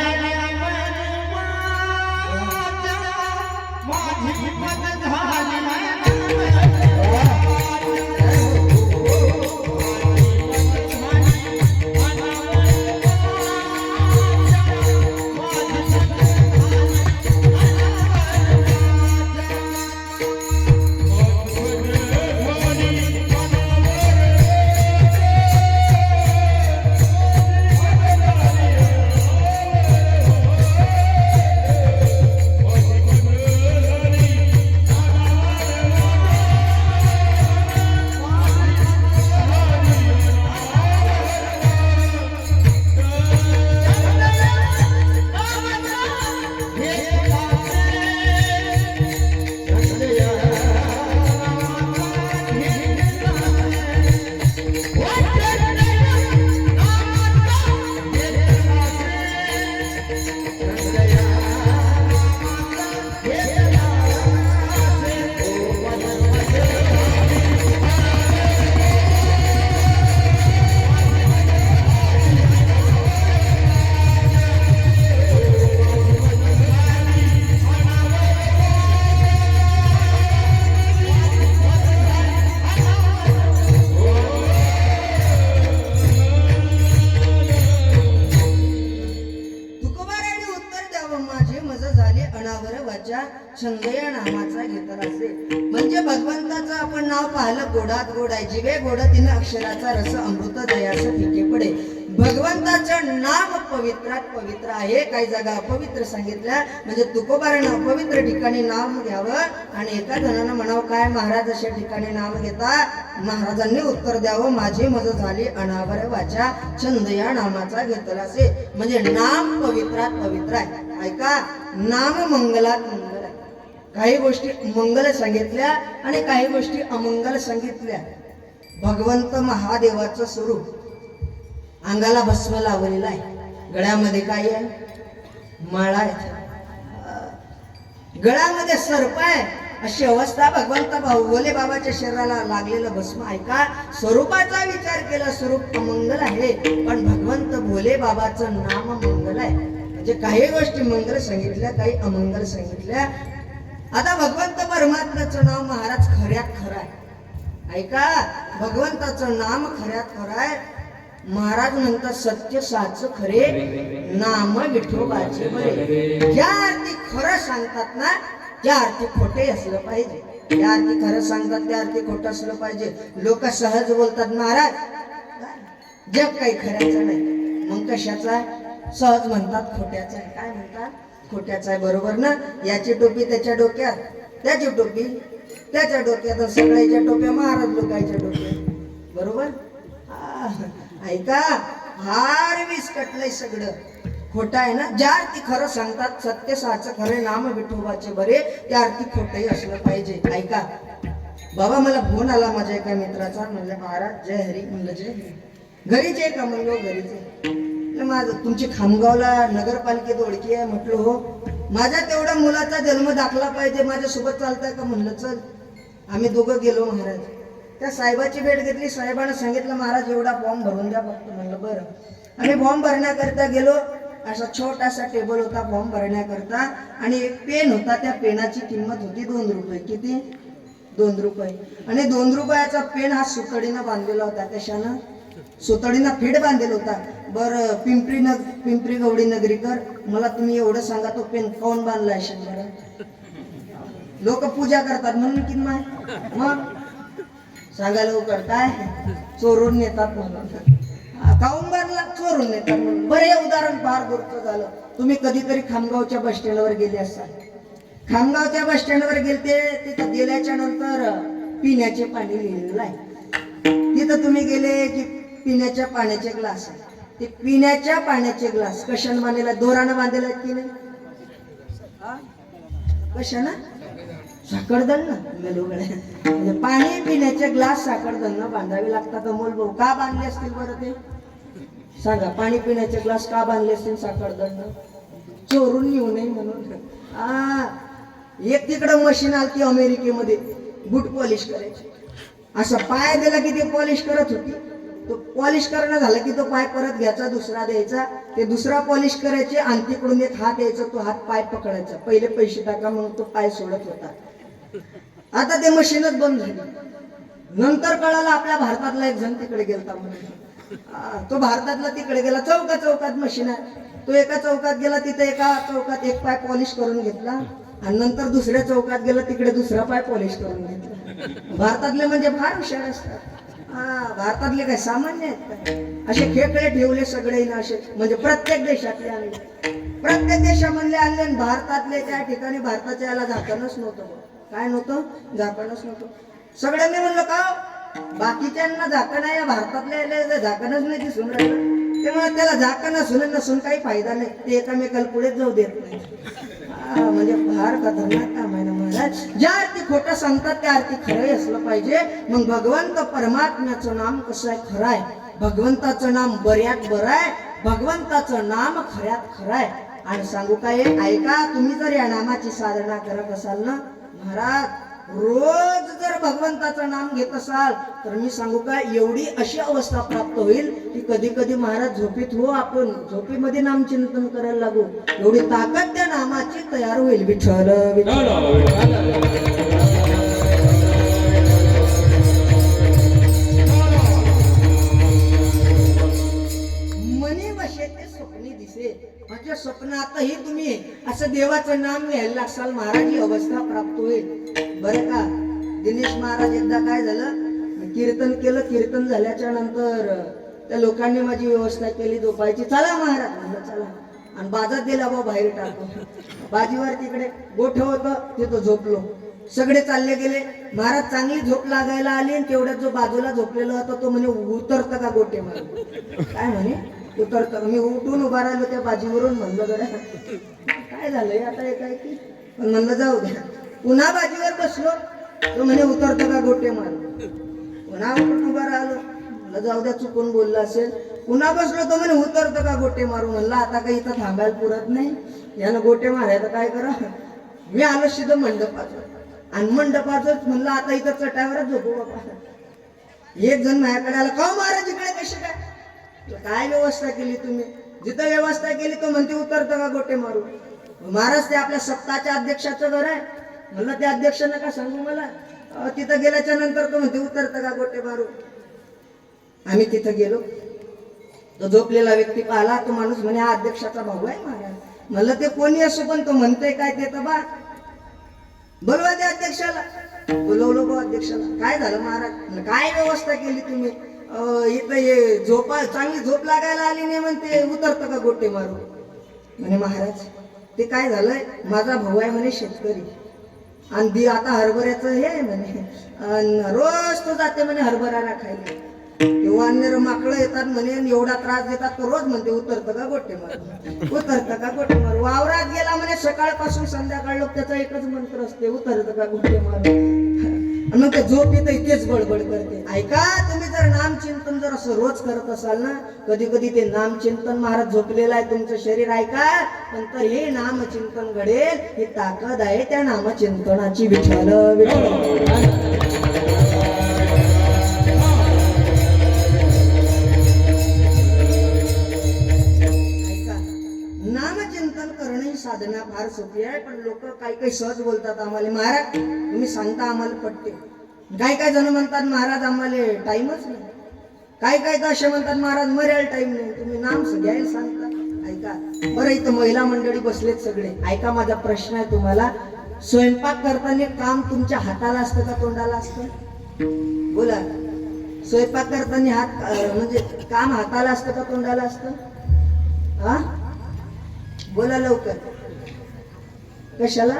छंद या नामाचा घेतला असे. म्हणजे भगवंताचं आपण नाव पाहिलं गोडात गोड आहे, जिवे गोड तिने अक्षराचा रस अमृत दयास फिके पडे. भगवंताचं नाम पवित्रात पवित्र आहे, काही जागा अपवित्र सांगितल्या. म्हणजे तुकोबारानं अपवित्र ठिकाणी नाम घ्यावं आणि एका जणानं म्हणावं, काय महाराज अशा ठिकाणी नाम घेता? महाराजांनी उत्तर द्यावं, माझी मज झाली अनावर वाचा, छंद या नामाचा घेतला असे. म्हणजे नाम पवित्रात पवित्र आहे. ऐका, नाम मंगलात मंगल आहे. काही गोष्टी मंगल सांगितल्या आणि काही गोष्टी अमंगल सांगितल्या. भगवंत महादेवाचं स्वरूप, अंगाला भस्म लावलेला आहे, गळ्यामध्ये काय आहे? माळा आहे, गळ्यामध्ये सर्प आहे. अशी अवस्था भगवंत भोले बाबाच्या शरीराला लागलेलं भस्म. ऐका, स्वरूपाचा विचार केला, स्वरूप अमंगल आहे, पण भगवंत भोले बाबाचं नाम मंगल आहे. म्हणजे काही गोष्टी मंगल सांगितल्या, काही अमंगल सांगितल्या. आता भगवंत परमात्म्याचं नाव महाराज खऱ्यात खरं आहे. ऐका, भगवंताचं नाम खऱ्यात खरं आहे. महाराज म्हणतात, सत्य साच खरे नाम विठोबाचे बरे. ज्या अर्थी खरं सांगतात ना, त्या अर्थी खोटे असलं पाहिजे. त्या अर्थी खरं सांगतात त्या अर्थी खोटं असलं पाहिजे. लोक सहज बोलतात, महाराज जग काही खऱ्याचं नाही, मग कशाचा? सहज म्हणतात खोट्याचा आहे. काय म्हणतात? खोट्याचा आहे. बरोबर ना? याची टोपी त्याच्या डोक्यात, त्याची टोपी त्याच्या डोक्यात, सगळ्याच्या टोप्या महाराज लोकांच्या डोक्यात. बरोबर? ऐका, हार विस्कटलंय सगळं. खोटं आहे ना? ज्या अर्थी खरं सांगतात, सत्य साच खरे नाम विठोबाचे बरे, त्या अर्थी खोटंही असलं पाहिजे. ऐका, बाबा मला फोन आला माझ्या एका मित्राचा. म्हणलं, महाराज जय हरी. म्हणलं जय हरी. घरीच आहे का? म्हणलो घरीच आहे. माझं तुमची खामगावला नगरपालिकेत ओळखी आहे? म्हटलं हो. माझ्या तेवढ्या मुलाचा जन्म दाखला पाहिजे, माझ्यासोबत चालताय का? म्हणलं चल. आम्ही दोघं गेलो महाराज. त्या साहेबाची भेट घेतली. साहेबांना सांगितलं, महाराज एवढा फॉर्म भरून द्या फक्त. म्हणलं बरं. आम्ही फॉर्म भरण्याकरता गेलो. असा छोटासा टेबल होता फॉर्म भरण्याकरता आणि एक पेन होता. त्या पेनाची किंमत होती 2 रुपये. किती? 2 रुपये. आणि 2 रुपयाचा पेन हा सुतडीनं बांधलेला होता. कशानं? सुतडीनं फीड बांधलेला होता. बरं, पिंपरी गवडी नगरीकर, मला तुम्ही एवढं सांगा, तो पेन कोण बांधला असेल बरं? लोक पूजा करतात म्हणून की नाही? मग सांगा लवकर. काय? चोरून नेतात म्हणून. काऊन बांधला? चोरून नेतात म्हणून. बरं, हे उदाहरण फार दूरचं झालं. तुम्ही कधीतरी खामगावच्या बस स्टँडवर गेले असाल. खामगावच्या बस स्टँडवर गेलते, तिथं गेल्याच्या नंतर पिण्याचे पाणी लिहिलेलं आहे. तिथं तुम्ही गेले की पिण्याच्या पाण्याचे ग्लास आहे. ते पिण्याच्या पाण्याचे ग्लास कशानं बांधलेला? दोरानं बांधलेला की नाही? कशानं? साखरदंड म्हणजे पाणी पिण्याचे ग्लास साखरदंड बांधावे लागतात. अमोल भाऊ का बांधले असतील बरं ते सांगा. पाणी पिण्याचे ग्लास का बांधले असतील साखरदंड? चोरून येऊ नये म्हणून. एक तिकडं मशीन आलती अमेरिकेमध्ये बूट पॉलिश करायची. असं पाय दिला की ते पॉलिश करत होती. तो पॉलिश करणं झालं की तो पाय परत घ्यायचा, दुसरा द्यायचा, ते दुसरा पॉलिश करायचे आणि तिकडून एक हात यायचा, तो हात पाय पकडायचा. पहिले पैसे टाका म्हणून तो पाय सोडत होता. आता ते मशीनच बंद झाली. नंतर कळालं आपल्या भारतातला एक जण तिकडे गेलता म्हणून. तो भारतातला तिकडे गेला. चौकात मशीन आहे. तो एका चौकात गेला, तिथे एका चौकात एक पाय पॉलिश करून घेतला आणि नंतर दुसऱ्या चौकात गेला, तिकडे दुसरा पाय पॉलिश करून घेतला. भारतातले म्हणजे फार हुशार असतात. भारतातले काय सामान्य आहेत काय? असे खेकडे ठेवले सगळे ना असे, म्हणजे प्रत्येक देशातले आणले, प्रत्येक देशामधले आणले. भारतातले त्या ठिकाणी भारताच्या याला झाकणच नव्हतं. काय नव्हतं? झाकणच नव्हतं. सगळ्यांनी म्हणलं का बाकीच्यांना झाकण आहे, भारतातल्या झाकणच नाही दिसून राहिलं. ते म्हणत त्याला झाकण नसून काही फायदा नाही, ते एकामेकाला पुढे जाऊ देत नाही. म्हणजे फार खतरनाक काम आहे ना महाराज. ज्या अर्थी खोटं सांगतात त्या अर्थी खरंही असलं पाहिजे. मग भगवंत परमात्म्याचं नाम कसं आहे? खरं आहे. भगवंताचं नाम बऱ्यात बरं आहे. भगवंताचं नाम खऱ्यात खरं आहे. आणि सांगू काय, ऐका, तुम्ही जर या नामाची साधना करत असाल ना महाराज, रोज जर भगवंताचं नाम घेत असाल तर मी सांगू काय, एवढी अशी अवस्था प्राप्त होईल की कधी कधी महाराज झोपेत आपण झोपेमध्ये नाम चिंतन करायला लागू. एवढी ताकद त्या नामाची तयार होईल. विठ्ठल मनी वशे ते स्वप्नी दिसे. म्हणजे स्वप्नातही तुम्ही असं देवाचं नाम घ्यायला असाल महाराज, ही अवस्था प्राप्त होईल. बरं का, दिनेश महाराज एकदा काय झालं, कीर्तन केलं. कीर्तन झाल्याच्या नंतर त्या लोकांनी माझी व्यवस्था केली झोपायची. चला महाराज म्हणलं चला, आणि बाजात दिला बा बाहेर टाकून. बाजीवर तिकडे गोठं होतं, तिथं झोपलो. सगळे चालले गेले. महाराज चांगली झोप लागायला आली आणि तेवढ्यात जो बाजूला झोपलेला होता तो म्हणे उतरतं का गोटे मारून? काय म्हणे उतरतं? मी उठून उभा राहिलो त्या बाजीवरून. म्हणलं जरा काय झालंय आता हे काय की, पण म्हणलं जाऊ द्या. पुन्हा बाजीवर बसलो, तो म्हणे उतरतं का गोटे मारून? पुन्हा उठून उभा राहिलो, म्हणलं जाऊ द्या चुकून बोलला असेल. पुन्हा बसलो, तो म्हणे उतरतं का गोटे मारू? म्हणलं आता काही इथं थांबायला पुरत नाही, यानं गोटे मारायचं काय करा. मी आलो सिद्ध मंडपाचं, आणि मंडपाचंच म्हणलं आता इथं चटावरच झोपू बाबा. एक जण माझ्याकडे आला, का महाराज इकडे कशी काय व्यवस्था केली तुम्ही? जिथं व्यवस्था केली तो म्हणते उतरतं का गोटे मारू? महाराज ते आपल्या सप्ताहाच्या अध्यक्षाचं घर आहे. म्हणलं त्या अध्यक्षांना का सांगू मला? तिथं गेल्याच्या नंतर तो म्हणते उतरतं का गोटे मारू? आम्ही तिथं गेलो, तो झोपलेला व्यक्ती पाहिला. तो माणूस म्हणे हा अध्यक्षाचा भाऊ आहे महाराज. म्हणलं ते कोणी असो, पण तो म्हणतोय काय ते तर बा बोलवा त्या अध्यक्षाला. बोलवलो बा अध्यक्षाला. काय झालं महाराज? काय व्यवस्था केली तुम्ही? इथं ये झोपा, चांगली झोप लागायला आली नाही म्हणते उतरतं का गोटे मारू? म्हणे महाराज ते काय झालंय, माझा भाऊ आहे म्हणे शेतकरी, आणि आता हरभऱ्याचं हे आहे म्हणे, रोज तो जाते म्हणे हरभरा खायला. तेव्हा अन्य माकडं येतात म्हणे, एवढा त्रास देतात, तो रोज म्हणते उतरतं का गोटे मारू, उतरतं का गोटे मारू. वावरात गेला म्हणे सकाळपासून संध्याकाळ लोक त्याचा एकच मंत्र असते, उतरतं का गोटे मारू. आणि मग ते झोप येतं इतकेच बडबड करते. ऐका, तुम्ही जर नामचिंतन जर असं रोज करत असाल ना, कधी कधी ते नामचिंतन, महाराज झोपलेलं आहे तुमचं शरीर ऐका, नंतर हे नामचिंतन घडेल. ही ताकद आहे त्या नामचिंतनाची. विठ्ठल साधना फार सोपी आहे, पण लोक काही सहज बोलतात. आम्हाला महाराज तुम्ही सांगता आम्हाला पटते. काही जण म्हणतात महाराज आम्हाला टाइमच नाही. काही तर असे म्हणतात महाराज मर्याला टाइम नाही, तुम्ही नाम घ्यायला सांगता. ऐका बरं, इथं महिला मंडळी बसलेत सगळे. ऐका माझा प्रश्न आहे तुम्हाला, स्वयंपाक करताना काम तुमच्या हाताला असतं का तोंडाला असतं? बोला. स्वयंपाक करताना हात म्हणजे काम हाताला असतं का तोंडाला असतं? हा बोला लवकर. कशाला?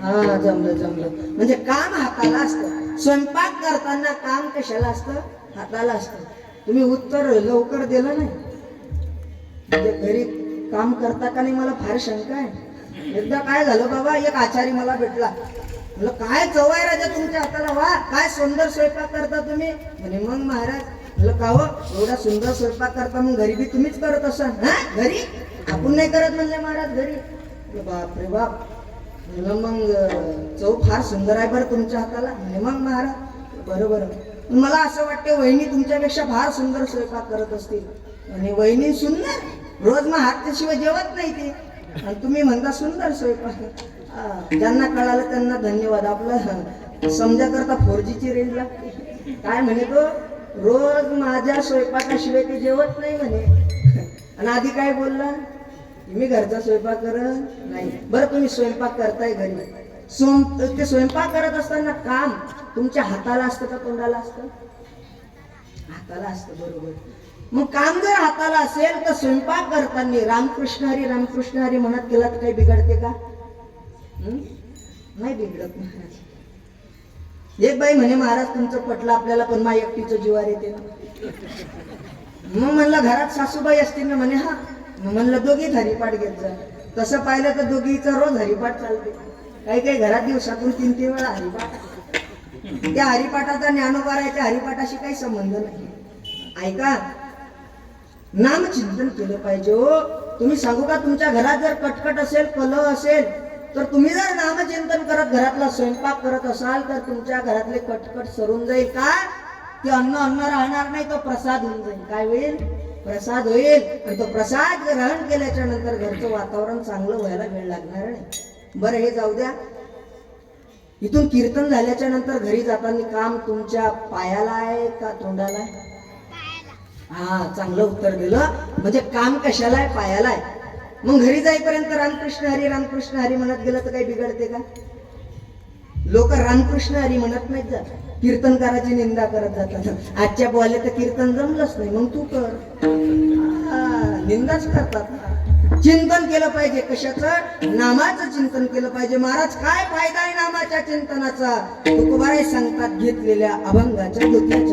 हा जमलं. म्हणजे काम हाताला असतं. स्वयंपाक करताना काम कशाला असतं? हाताला असतं. तुम्ही उत्तर लवकर दिलं नाही. म्हणजे घरी काम करता का नाही मला फार शंका आहे. एकदा काय झालं बाबा, एक आचारी मला भेटला. म्हणलं काय चव आहे राजा तुमच्या हाताला, वा काय सुंदर स्वयंपाक करता तुम्ही. म्हणे मग महाराज. म्हणलं का हो एवढा सुंदर स्वयंपाक करता मग घरी बी तुम्हीच करत असाल. हा घरी आपण नाही करत म्हणले महाराज घरी. बाप रे बाप. म्हणलं मग चव फार सुंदर आहे बरं तुमच्या हाताला. म्हणे मग महाराज बरोबर. मला असं वाटतं वहिनी तुमच्यापेक्षा फार सुंदर स्वयंपाक करत असतील. आणि वहिनी सुंदर रोज मग हातच्याशिवाय जेवत नाही ते, आणि तुम्ही म्हणता सुंदर स्वयंपाक. ज्यांना कळालं त्यांना धन्यवाद. आपलं समजा करता 4G रेंज लागते. काय म्हणे तो रोज माझ्या स्वयंपाकाशिवाय ते जेवत नाही म्हणे. आणि आधी काय बोलला मी घरचा स्वयंपाक करत नाही. बरं तुम्ही स्वयंपाक करताय घरी, ते स्वयंपाक करत असताना काम तुमच्या हाताला असतं का तोंडाला असतं? हाताला असतं बरोबर. मग काम जर हाताला असेल तर स्वयंपाक करताना रामकृष्ण हरी म्हणत केला तर काही बिघडते का? नाही बिघडत महाराज. एक बाई म्हणे महाराज तुमचं पटलं आपल्याला पण माझ्या एकटीचं जीवार येते ना. मग म्हणलं घरात सासूबाई असतील ना. म्हणे हा. म्हणलं दोघीच हरिपाठ घेत जा. तसं पाहिलं तर दोघीचा रोज हरिपाठ चालते. काही काही घरात दिवसातून 3-3 वेळा हरिपाठ. त्या हरिपाठाचा ज्ञानोबाराच्या हरिपाठाशी काही संबंध नाही. ऐका नामचिंतन केलं पाहिजे हो. तुम्ही सांगू का तुमच्या घरात जर कटकट असेल कलह असेल तर तुम्ही जर नामचिंतन करत घरातला स्वयंपाक करत असाल तर तुमच्या घरातले कटकट सरून जाईल. का ते अन्न राहणार नाही, तो प्रसाद होऊन जाईल. काय होईल? प्रसाद होईल. आणि तो प्रसाद ग्रहण केल्याच्या नंतर घरचं वातावरण चांगलं व्हायला वेळ लागणार नाही. बरं हे जाऊ द्या. इथून कीर्तन झाल्याच्या नंतर घरी जाताना काम तुमच्या पायाला आहे का तोंडाला आहे? हा चांगलं उत्तर दिलं. म्हणजे काम कशाला आहे? पायाला आहे. मग घरी जाईपर्यंत रामकृष्ण हरी म्हणत गेलं तर काही बिघडते का? लोक रामकृष्ण हरी म्हणत नाहीत जात, कीर्तनकाराची निंदा करत जातात. आजच्या बोले तर कीर्तन जमलंच नाही मग तू कर. निंदाच करतात. चिंतन केलं पाहिजे. कशाचं? नामाचं चिंतन केलं पाहिजे. महाराज काय फायदा आहे नामाच्या चिंतनाचा? तुकोबाराय सांगतात घेतलेल्या अभंगाच्या द्वितीय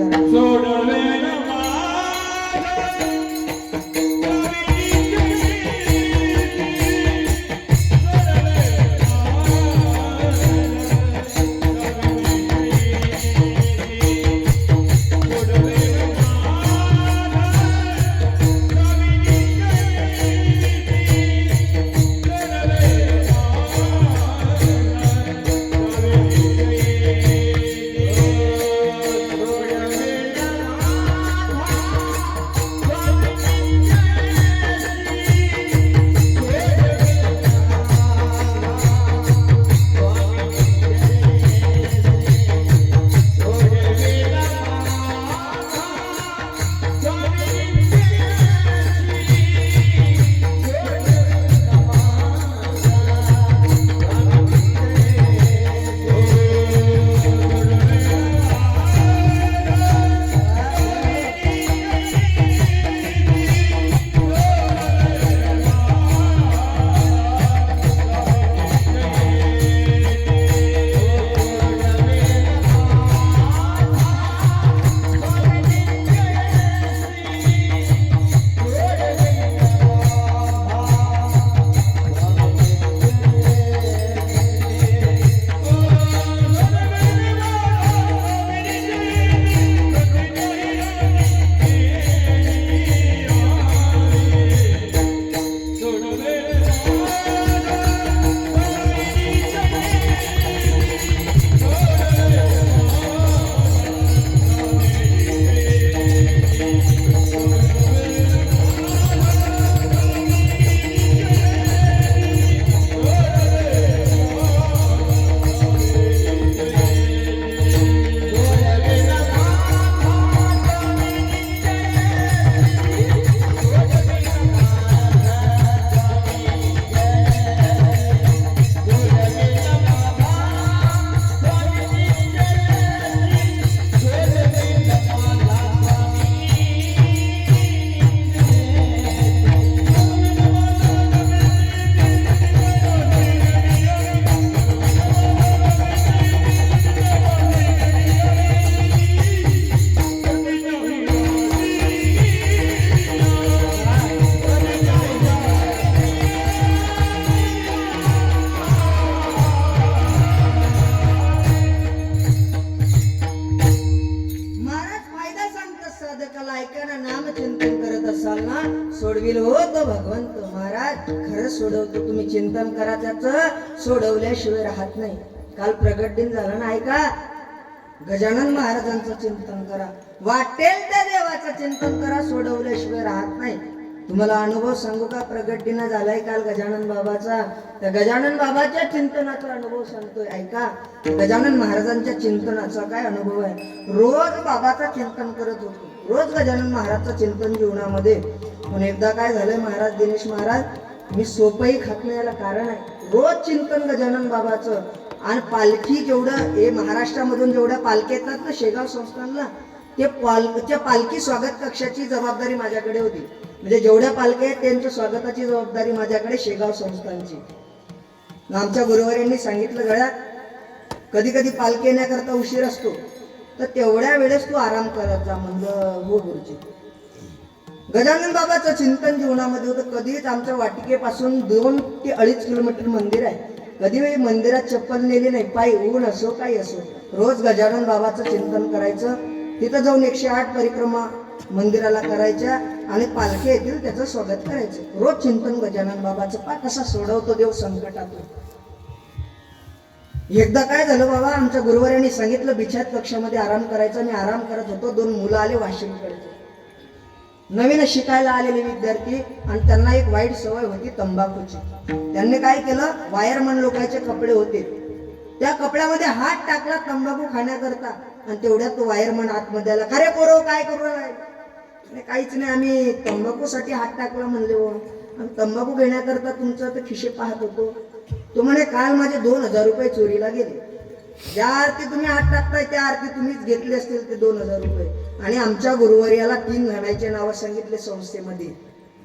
खरं सोडवतो. तुम्ही चिंतन करा त्याचं, सोडवल्याशिवाय राहत नाही. काल प्रगट दिन झालं ना, ऐका. गजानन महाराजांचं चिंतन करा, वाटेल त्या देवाचं चिंतन करा, सोडवल्याशिवाय राहत नाही. तुम्हाला अनुभव सांगू का? प्रगट दिन झालाय काल गजानन बाबाचा. त्या गजानन बाबाच्या चिंतनाचा अनुभव सांगतोय, ऐका. गजानन महाराजांच्या चिंतनाचा काय अनुभव आहे? रोज बाबाचा चिंतन करत होतो, रोज गजानन महाराजचं चिंतन जीवनामध्ये. पण एकदा काय झालंय, महाराज दिनेश महाराज, मी सोपही खात नाही, याला कारण आहे. रोज चिंतन गजानन बाबाचं. आणि पालखी जेवढं हे महाराष्ट्रामधून जेवढ्या पालख्या येतात ना शेगाव संस्थानला, त्या पालखी स्वागत कक्षाची जबाबदारी माझ्याकडे होती. म्हणजे जेवढ्या पालख्या आहेत त्यांच्या स्वागताची जबाबदारी माझ्याकडे शेगाव संस्थानची. आमच्या गुरुवाऱ्यांनी सांगितलं, गळ्यात कधी कधी पालखी येण्याकरता उशीर असतो, तर तेवढ्या वेळेस तू आराम करत जा. म्हणलं हो गुरुजी. गजानन बाबाचं चिंतन जीवनामध्ये होतं. कधीच आमच्या वाटिकेपासून 2 ते 2.5 किलोमीटर मंदिर आहे. कधी मंदिरात चप्पल नेली नाही, पायी ऊन असो काही असो, रोज गजानन बाबाचं चिंतन करायचं. तिथं जाऊन 108 परिक्रमा मंदिराला करायच्या आणि पालखी येतील त्याचं स्वागत करायचं. रोज चिंतन गजानन बाबाचं. पा कसा सोडवतो देव संकटातून. एकदा काय झालं बाबा, आमच्या गुरुवाऱ्यांनी सांगितलं बिछात कक्षामध्ये आराम करायचा. मी आराम करत होतो, 2 मुलं आले वाशिमकडचे, नवीन शिकायला आलेले विद्यार्थी. आणि त्यांना एक वाईट सवय होती तंबाखूची. त्यांनी काय केलं, वायरमन लोकांचे कपडे होते, त्या कपड्यामध्ये हात टाकला तंबाखू खाण्याकरता. आणि तेवढ्यात तो वायरमन आतमध्ये आला. अरे पोरो काय करू राहिले? काहीच नाही, आम्ही तंबाखूसाठी हात टाकला म्हणले हो. आणि तंबाखू घेण्याकरता तुमचं तर खिशे पाहत होतो. तो म्हणे काल माझे 2,000 रुपये चोरीला गेले. ज्या आरती तुम्ही हात टाकताय त्या आरती तुम्हीच घेतले असतील ते 2,000 रुपये. आणि आमच्या गुरुवार्याला 3 जणांचे नाव सांगितले संस्थेमध्ये,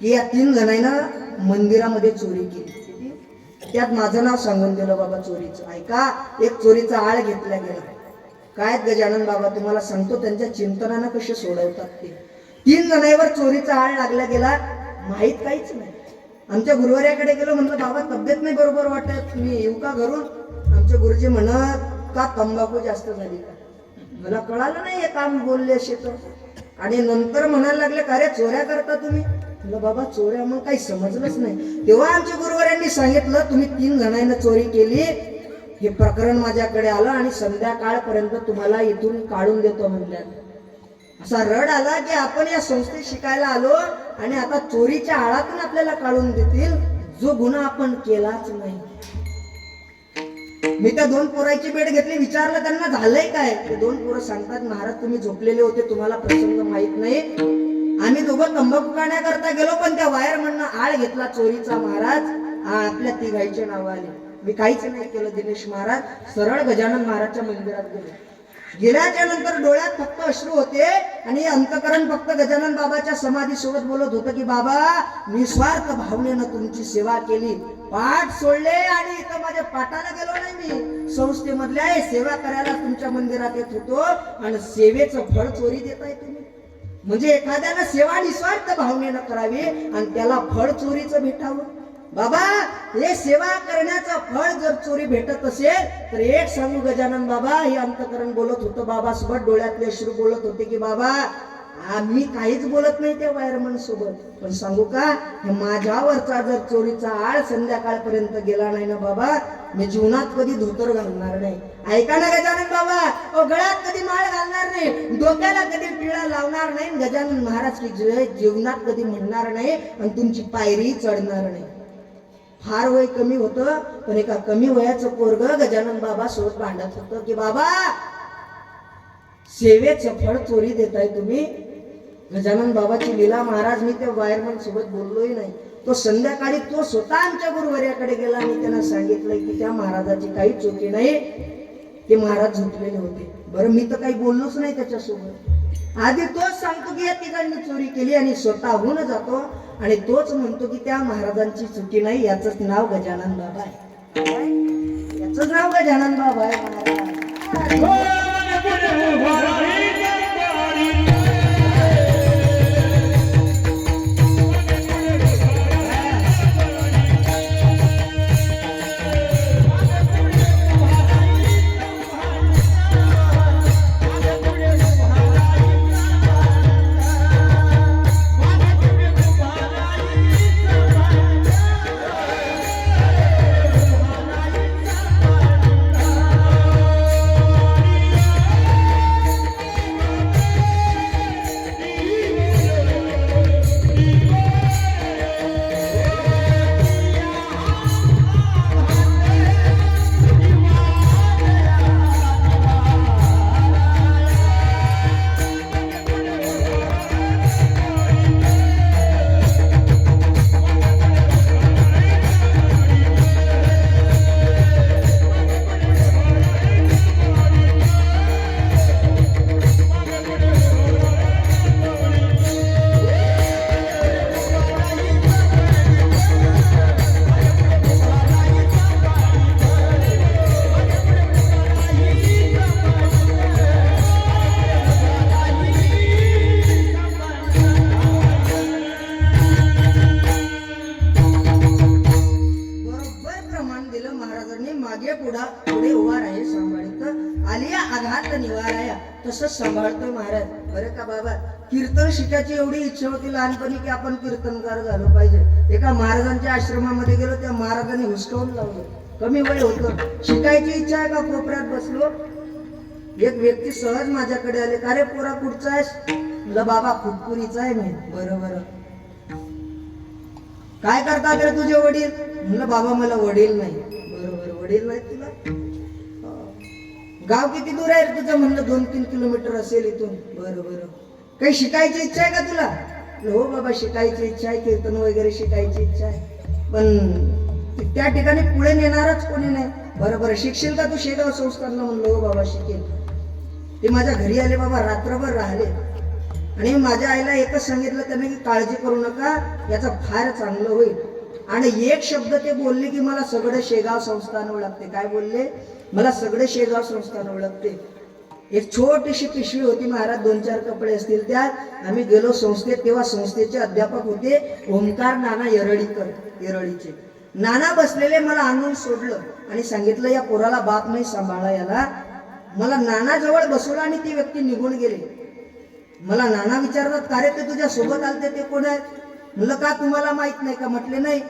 की या 3 जणांना मंदिरामध्ये चोरी केली. त्यात माझं नाव सांगून दिलं बाबा चोरीचं. ऐका, एक चोरीचा आळ घेतला गेला. काय गजानन बाबा तुम्हाला सांगतो, त्यांच्या चिंतनानं कसे सोडवतात ते. 3 जणांवर चोरीचा आळ लागला गेला, माहित काहीच नाही. आमच्या गुरुवार्याकडे गेलो, म्हणलं बाबा तब्येत नाही बरोबर वाटत, मी येऊ का घरून? आमचे गुरुजी म्हणत, का तंबाखू जास्त झाली का? मला कळालं नाही हे काम बोलले असे तर. आणि नंतर म्हणायला लागले, का रे चोऱ्या करता तुम्ही? म्हणलं बाबा चोऱ्या, मग काही समजलंच नाही. तेव्हा आमच्या गुरुवाऱ्यांनी सांगितलं, तुम्ही 3 जणांना चोरी केली, हे प्रकरण माझ्याकडे आलं आणि संध्याकाळपर्यंत तुम्हाला इथून काढून देतो म्हणल्यात. असा रड आला की आपण या संस्थेत शिकायला आलो आणि आता चोरीच्या आळातून आपल्याला काढून देतील, जो गुन्हा आपण केलाच नाही. मी त्या 2 पोराची भेट घेतली, विचारलं त्यांना झालंय काय? ते 2 पोरं सांगतात, महाराज तुम्ही झोपलेले होते, तुम्हाला प्रसंग माहित नाही. आम्ही दोघं तंबाखू खाण्याकरता गेलो, पण त्या वायरमननं आळ घेतला चोरीचा महाराज. आपल्या 3 नाव आले. मी काहीच नाही केलं दिनेश महाराज. सरळ गजानन महाराजच्या मंदिरात गेलो. गेल्याच्या नंतर डोळ्यात फक्त अश्रू होते आणि अंतकरण फक्त गजानन बाबाच्या समाधी सोबत बोलत होतं, की बाबा निस्वार्थ भावनेनं तुमची सेवा केली. पाठ सोडले आणि इथं माझ्या पाठाला गेलो नाही, मी संस्थेमधल्या सेवा करायला तुमच्या मंदिरात येत होतो आणि सेवेचं फळ चोरी देताय तुम्ही. म्हणजे एखाद्याला सेवा निस्वार्थ भावनेनं करावी आणि त्याला फळ चोरीचं भेटावं. बाबा हे सेवा करण्याचं फळ जर चोरी भेटत असेल तर एक सांगू गजानन बाबा, हे अंतकरण बोलत होतं बाबासोबत, डोळ्यातले अश्रू बोलत होते, की बाबा आम्ही काहीच बोलत नाही त्या वायरमन सोबत, पण सांगू का, हे माझ्यावरचा जर चोरीचा आळ संध्याकाळपर्यंत गेला नाही ना बाबा, मी जीवनात कधी धोतर घालणार नाही. ऐका ना गजानन बाबा, गळ्यात कधी माळ घालणार नाही, डोक्याला कधी टिळा लावणार नाही, गजानन महाराज की जय जीवनात कधी म्हणणार नाही आणि तुमची पायरी चढणार नाही. फार वय कमी होतं, पण एका कमी वयाचं पोरग गजानन बाबा सोबत भांडत होतं, की बाबा सेवेचं फळ चोरी देताय तुम्ही. गजानन बाबाची लीला महाराज, मी त्या वायरमन सोबत बोललोही नाही. तो संध्याकाळी तो स्वतः आमच्या गुरुवर्याकडे गेला आणि त्यांना सांगितलंय की त्या महाराजाची काही चुकी नाही, ते महाराज झोपलेले होते. बरं मी तर काही बोललोच नाही त्याच्यासोबत. आधी तोच सांगतो की या तिघांनी चोरी केली आणि स्वतःहून जातो आणि तोच म्हणतो की त्या महाराजांची चुकी नाही, याच नाव गजानन बाबा आहे. याच नाव गजानन बाबा आहे महाराज. मागे पुढे उभा राहे सांभाळित आलिया आघात निवाराया तसंच सांभाळतोय महाराज. बरं का बाबा, कीर्तन शिकायची एवढी इच्छा होती लहानपणी की आपण कीर्तनकार झालो पाहिजे. एका महाराजांच्या आश्रमामध्ये गेलो, त्या महाराजांनी हुसकावून लावलं. कमी वय होतं, शिकायची इच्छा आहे का, कोपऱ्यात बसलो. एक व्यक्ती सहज माझ्याकडे आले, का रे पोरा कुठचा आहेस? म्हणलं बाबा खुटपुरीचा आहे मी. बरं काय करतात रे तुझे वडील? म्हणलं बाबा मला वडील नाही. बरोबर, वडील नाही तुला? गाव किती दूर आहे रे तुझं? म्हणलं 2-3 किलोमीटर असेल इथून. बरं काही शिकायची इच्छा आहे का तुला? हो बाबा शिकायची इच्छा आहे, कीर्तन वगैरे शिकायची इच्छा आहे, पण त्या ठिकाणी पुढे नेणारच कोणी नाही. बरं शिकशील का तू शेगाव संस्थानला? म्हणलं हो बाबा शिकेल. ते माझ्या घरी आले बाबा, रात्रभर राहिले आणि माझ्या आईला एकच सांगितलं त्याने की काळजी करू नका, याचा फार चांगलं होईल. आणि एक शब्द ते बोलले की मला सगळं शेगाव संस्थान ओळखते. काय बोलले? मला सगळे शेगाव संस्थान ओळखते. एक छोटीशी पिशवी होती महाराज, 2-4 कपडे असतील त्यात. आम्ही गेलो संस्थेत, तेव्हा संस्थेचे अध्यापक होते ओंकार नाना येरळीकर, येरळीचे. नाना बसलेले, मला आणून सोडलं आणि सांगितलं या पोराला बाप नाही सांभाळा याला. मला नाना जवळ बसवलं आणि ती व्यक्ती निघून गेली. मला नाना विचारतात, का रे ते तुझ्या सोबत आलते ते कोण आहेत? म्हणलं का तुम्हाला माहित नाही का? म्हटले नाही.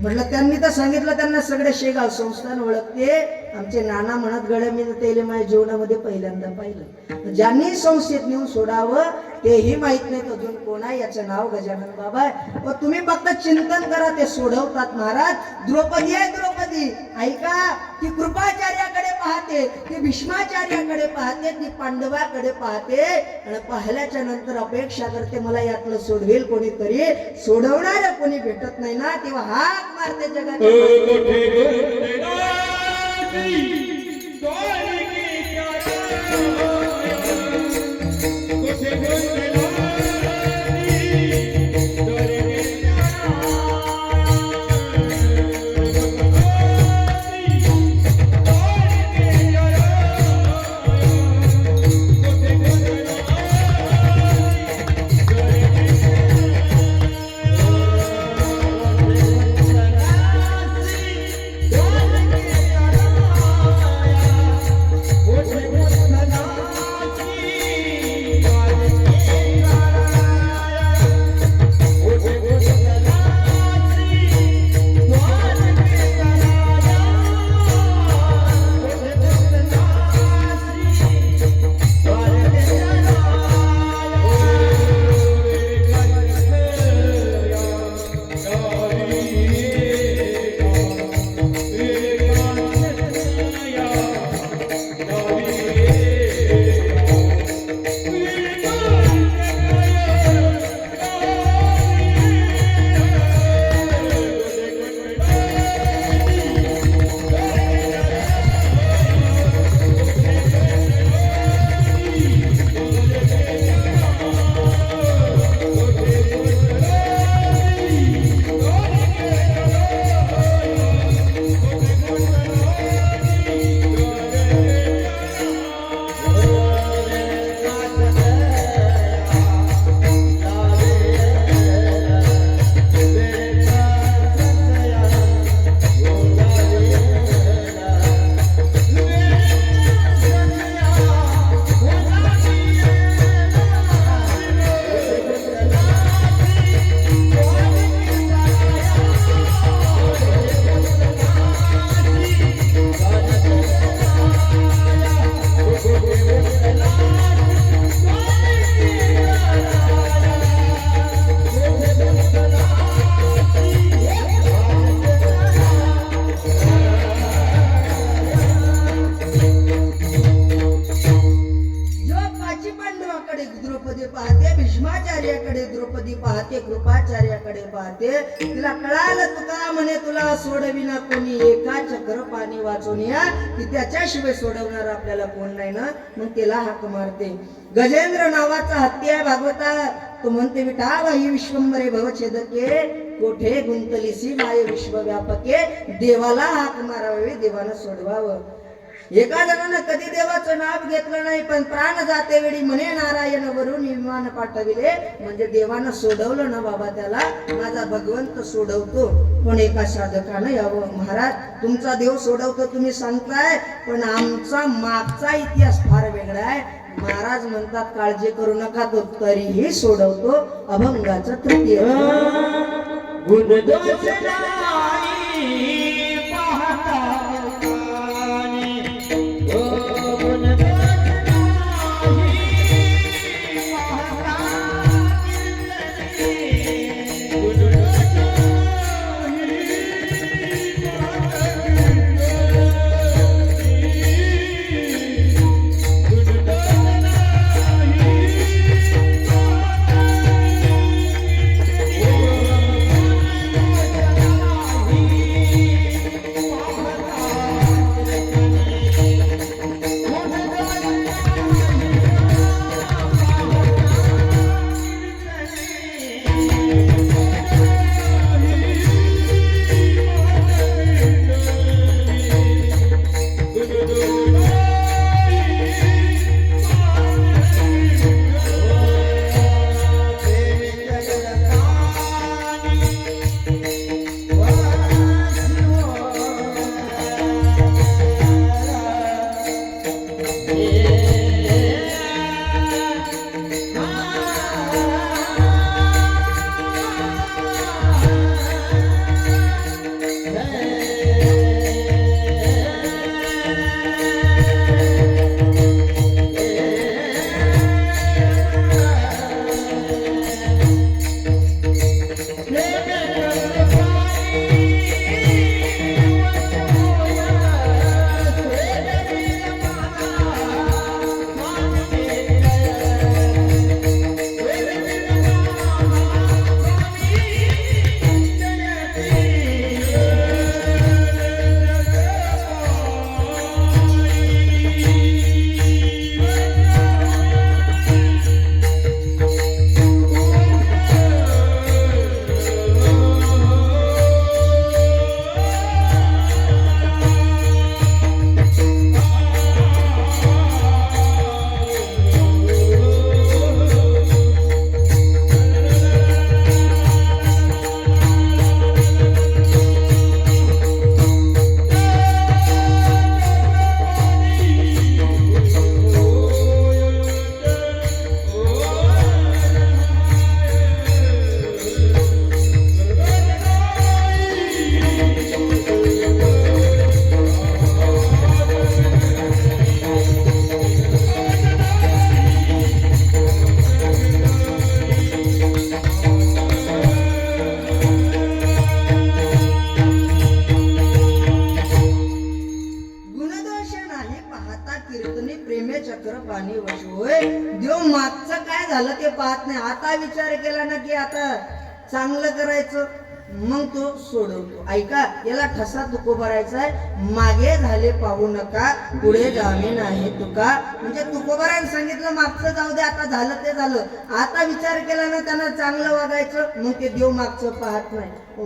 म्हटलं त्यांनी तर सांगितलं त्यांना सगळे शेगाव संस्थान ओळखते. आमचे नाना म्हणत गड्या मी त्याला माझ्या जीवनामध्ये पहिल्यांदा पाहिलं. ज्यांनी संस्थेत नेऊन सोडावं तेही माहित नाही अजून कोण आहे. याचं नाव गजानन बाबा आहे. व तुम्ही फक्त चिंतन करा, ते सोडवतात महाराज. द्रौपदी आहे, द्रौपदी ऐका, ती कृपाचार्याकडे पाहते, ती भीष्माचार्याकडे पाहते, ती पांडवाकडे पाहते आणि पाहिल्याच्या नंतर अपेक्षा करते मला यातलं सोडवेल कोणीतरी. सोडवणार कोणी भेटत नाही ना, तेव्हा हाक मारते जगात. कृपाचार्याकडे पाहते. तिला कळालं तुका म्हणे तुला सोडविना कोणी, एका चक्र पाणी वाचून या की त्याच्याशिवाय सोडवणार आपल्याला कोण नाही ना. मग तिला हाक मारते. गजेंद्र नावाचा हत्ती आहे भागवतात. तो म्हणते विठावा ही विश्वंभरे भवछेदके, कोठे गुंतलीसी माय विश्वव्यापके. देवाला हाक मारावी, देवानं सोडवावं. एका जणानं कधी देवाचं नाव घेतलं नाही, पण प्राण जाते वेळी म्हणे नारायण वरून विमान पाठविले. म्हणजे देवानं सोडवलं ना बाबा त्याला, माझा भगवंत सोडवतो. पण एका साधकानं यावं, महाराज तुमचा देव सोडवतो तुम्ही सांगताय, पण आमचा मागचा इतिहास फार वेगळा आहे. महाराज म्हणतात काळजी करू नका, तो तरीही सोडवतो. अभंगाचा तृतीय गुणदोष नाही पाहता कानी, ओ गुणदोष नाही पाहता कानी, गुणदोष झालं ते पाहत नाही. आता विचार केला ना की आता चांगलं करायचं, मग तो सोडवतो. ऐका, याला ठसा तुको भरायचा आहे. मागे झाले पाहू नका, पुढे जावे नाही तुका. म्हणजे तुकोबाराने सांगितलं मागचं जाऊ दे, आता झालं ते झालं. आता विचार केला ना त्यानं चांगलं वागायचं, मग ते देव मागचं पाहत नाही. हो,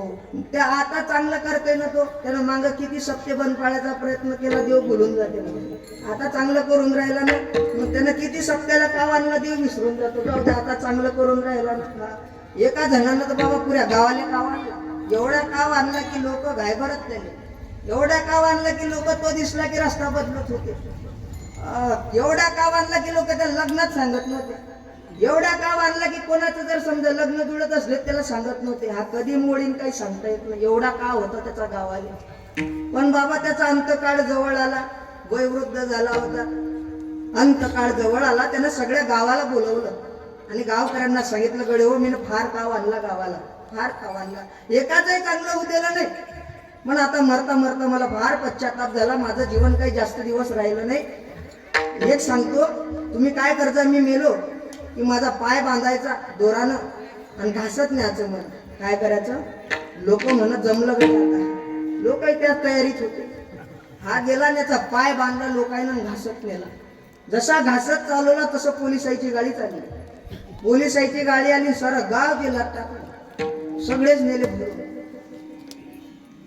ते आता चांगलं करतोय ना तो, त्यानं माग किती सप्ते बंद पाळायचा प्रयत्न केला, देव भुलून जाते. आता चांगलं करून राहिला ना, मग त्यानं किती सप्त्याला काव आणला, देव विसरून जातो. जाऊ दे, आता चांगलं करून राहिला ना. एका जणानं तर बाबा पुऱ्या गावाला काव आणला. एवढा काव आणला की लोक घायभरत नाही. एवढा काव आणला की लोक तो दिसला की रस्ता बदलत होते. एवढा काव आणला की लोक त्या लग्नात सांगत नव्हते. एवढा काव आणला की कोणाचं जर समजा लग्न जुळत असले त्याला सांगत नव्हते. हा कधी मोडीन काही सांगता येत नाही. एवढा काव होता त्याचा गावाला. पण बाबा त्याचा अंतकाळ जवळ आला, वयवृद्ध झाला होता. अंतकाळ जवळ आला, त्यानं सगळ्या गावाला बोलवलं आणि गावकऱ्यांना सांगितलं, गडे हो, मी फार काव आणला गावाला, फार काव आणला. एकाचही चांगलं उद्याला नाही. पण आता मरता मरता मला फार पश्चाताप झाला. माझं जीवन काही जास्त दिवस राहिलं नाही. एक सांगतो, तुम्ही काय करता, मी मेलो की माझा पाय बांधायचा दोरानं आणि घासत न्यायचं. मला काय करायचं, लोक म्हणत जमलं गं. लोकही त्याच तयारीत होते. हा गेला, त्याचा पाय बांधला लोकांना, घासत नेला. जसा घासत चालवला तसं पोलिसाची गाडी चालली. पोलिसाची गाडी आली, सारा गाव गेला टाकून, सगळेच नेले फिरून.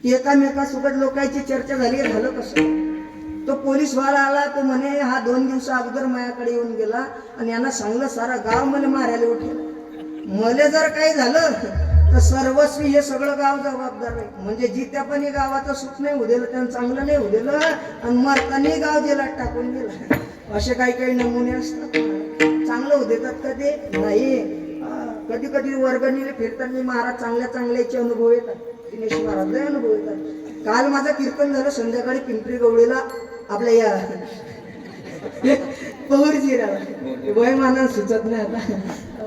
एकामेकासोबत लोकांची चर्चा झाली, झालं कसं. तो पोलीसवाला आला, तो म्हणे हा 2 दिवसा अगोदर माझ्याकडे येऊन गेला आणि यांना सांगलं सारा गाव मला मारायला उठेल, मला जर काही झालं तर सर्वस्वी हे सगळं गाव जबाबदार आहे. म्हणजे जित्यापणी गावाचं सुख नाही उदेलं, त्यांना चांगलं नाही उदेलं आणि मरतानी गाव जेलात टाकून गेला. असे काही काही नमुने असतात. चांगलं उदेतात का ते नाही. कधी कधी वर्गणीने फिरताना महाराज चांगल्या चांगल्याचे अनुभव येतात. दिनेश महाराज लय अनुभव येतात. काल माझं कीर्तन झालं संध्याकाळी पिंपरी गवळीला, आपल्या या पौर जिराला. वयमानानं सुचत नाही आता.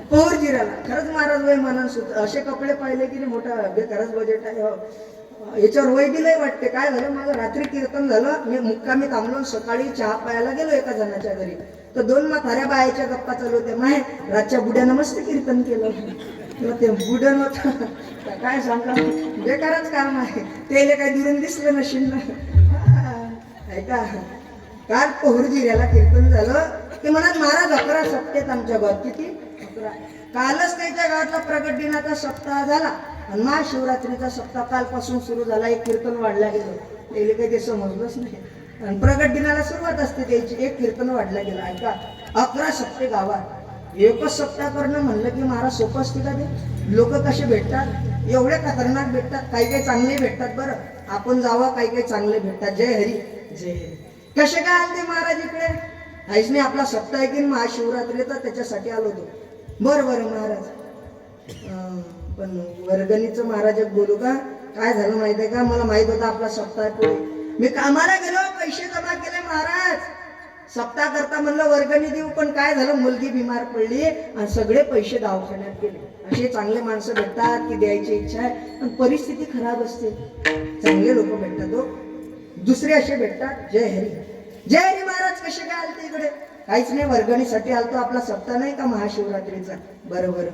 पौर जिराला खरंच महाराज वयमानानं सुचत. असे कपडे पाहिले की नाही मोठा खरंच बजेट आहे. याच्यावर वय दिलंय वाटते. काय झालं, माझं रात्री कीर्तन झालं, मी मुक्कामी थांबलो, सकाळी चहा प्यायला गेलो एका जणाच्या घरी, तर 2 म्हाताऱ्या बायाच्या गप्पा चालू होत्या. माय रातच्या बुड्यानं मस्त कीर्तन केलं. ते बुडन होत काय सांगा, बेकारच काम आहे. त्याला काही दुरून दिसलं नशील ना. ऐका, काल पोहरजिऱ्याला कीर्तन झालं. ते म्हणत महाराज 11 सप्तेत आमच्या गावात. किती? 11. कालच त्याच्या गावातला प्रगट दिनाचा सप्ताह झाला आणि महाशिवरात्रीचा सप्ताह कालपासून सुरू झाला. एक कीर्तन वाढला गेलं. त्याला काही ते समजलंच नाही. आणि प्रगट दिनाला सुरुवात असते त्याची. एक कीर्तन वाढला गेला. ऐका, 11 सप्ते गावात एकच सप्ताह करणं म्हणलं की महाराज सोपं असते का ते? लोक कसे भेटतात, एवढे खतरनाक भेटतात. काही काही चांगले भेटतात. बरं आपण जावा, काही काही चांगले भेटतात. जय हरी जय हरी. कसे काय आलते महाराज इकडे? आईच नाही, आपला सप्ताह आहे की महाशिवरात्रीचा, त्याच्यासाठी आलो होतो. बरं बरं महाराज, पण वर्गणीचं महाराज एक बोलू का? काय झालं माहिती आहे का? मला माहित होतं आपला सप्ताह पुढे. मी कामाला गेलो, पैसे जमा केले महाराज, सप्ताह करता म्हणलं वर्गणी देऊ. पण काय झालं, मुलगी बिमार पडली आणि सगळे पैसे दवाखान्यात गेले. असे चांगले माणसं भेटतात की द्यायची इच्छा आहे पण परिस्थिती खराब असते. चांगले लोक भेटतात हो, दुसरे असे भेटतात. जय हरी जय हरी. महाराज कसे काय आलते इकडे? काहीच नाही, वर्गणीसाठी आलतो. आपला सप्ताह नाही का महाशिवरात्रीचा? बरोबर.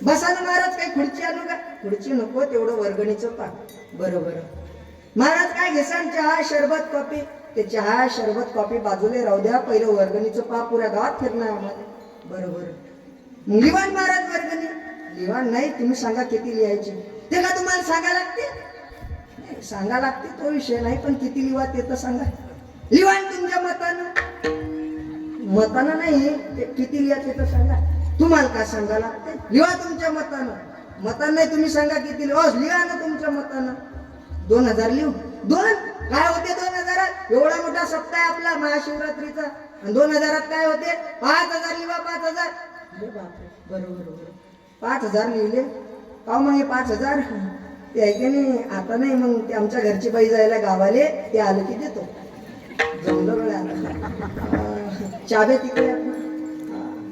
बसा ना महाराज, काही खुर्ची आणू का? खुर्ची नको, तेवढं वर्गणीचं पा. बरोबर. महाराज काय घेसान? चहा सरबत कॉफी? ते चहा सरबत कॉफी बाजूला राहू द्या, पहिलं वर्गणीचं पा. पुऱ्या गावात फिरणार आम्हाला. बरोबर. लिवाण महाराज वर्गणी? लिवाण नाही, तुम्ही सांगा किती लिहायची. ते का तुम्हाला सांगा लागते? सांगा लागते तो विषय नाही, पण किती लिवा ते तर सांगा. लिवाण तुमच्या मतानं? मतानं नाही, ते किती लिहा ते तर सांगा. तुम्हाला काय सांगा लागते? लिहा तुमच्या मतानं. मतानं नाही, तुम्ही सांगा किती लिहा. लिहा ना तुमच्या मतानं. 2000 लिहू. 2 काय होते 2000? एवढा मोठा सप्ताह आहे आपला महाशिवरात्रीचा. आणि 2000 काय होते? 5000 लिहा. 5000. बरोबर. 5000 लिहिले का? मग हे 5000 ते आहे की नाही? आता नाही, मग ते आमच्या घरची बाई जायला गावाले, ते आलं की देतो. चाबे तिकडे,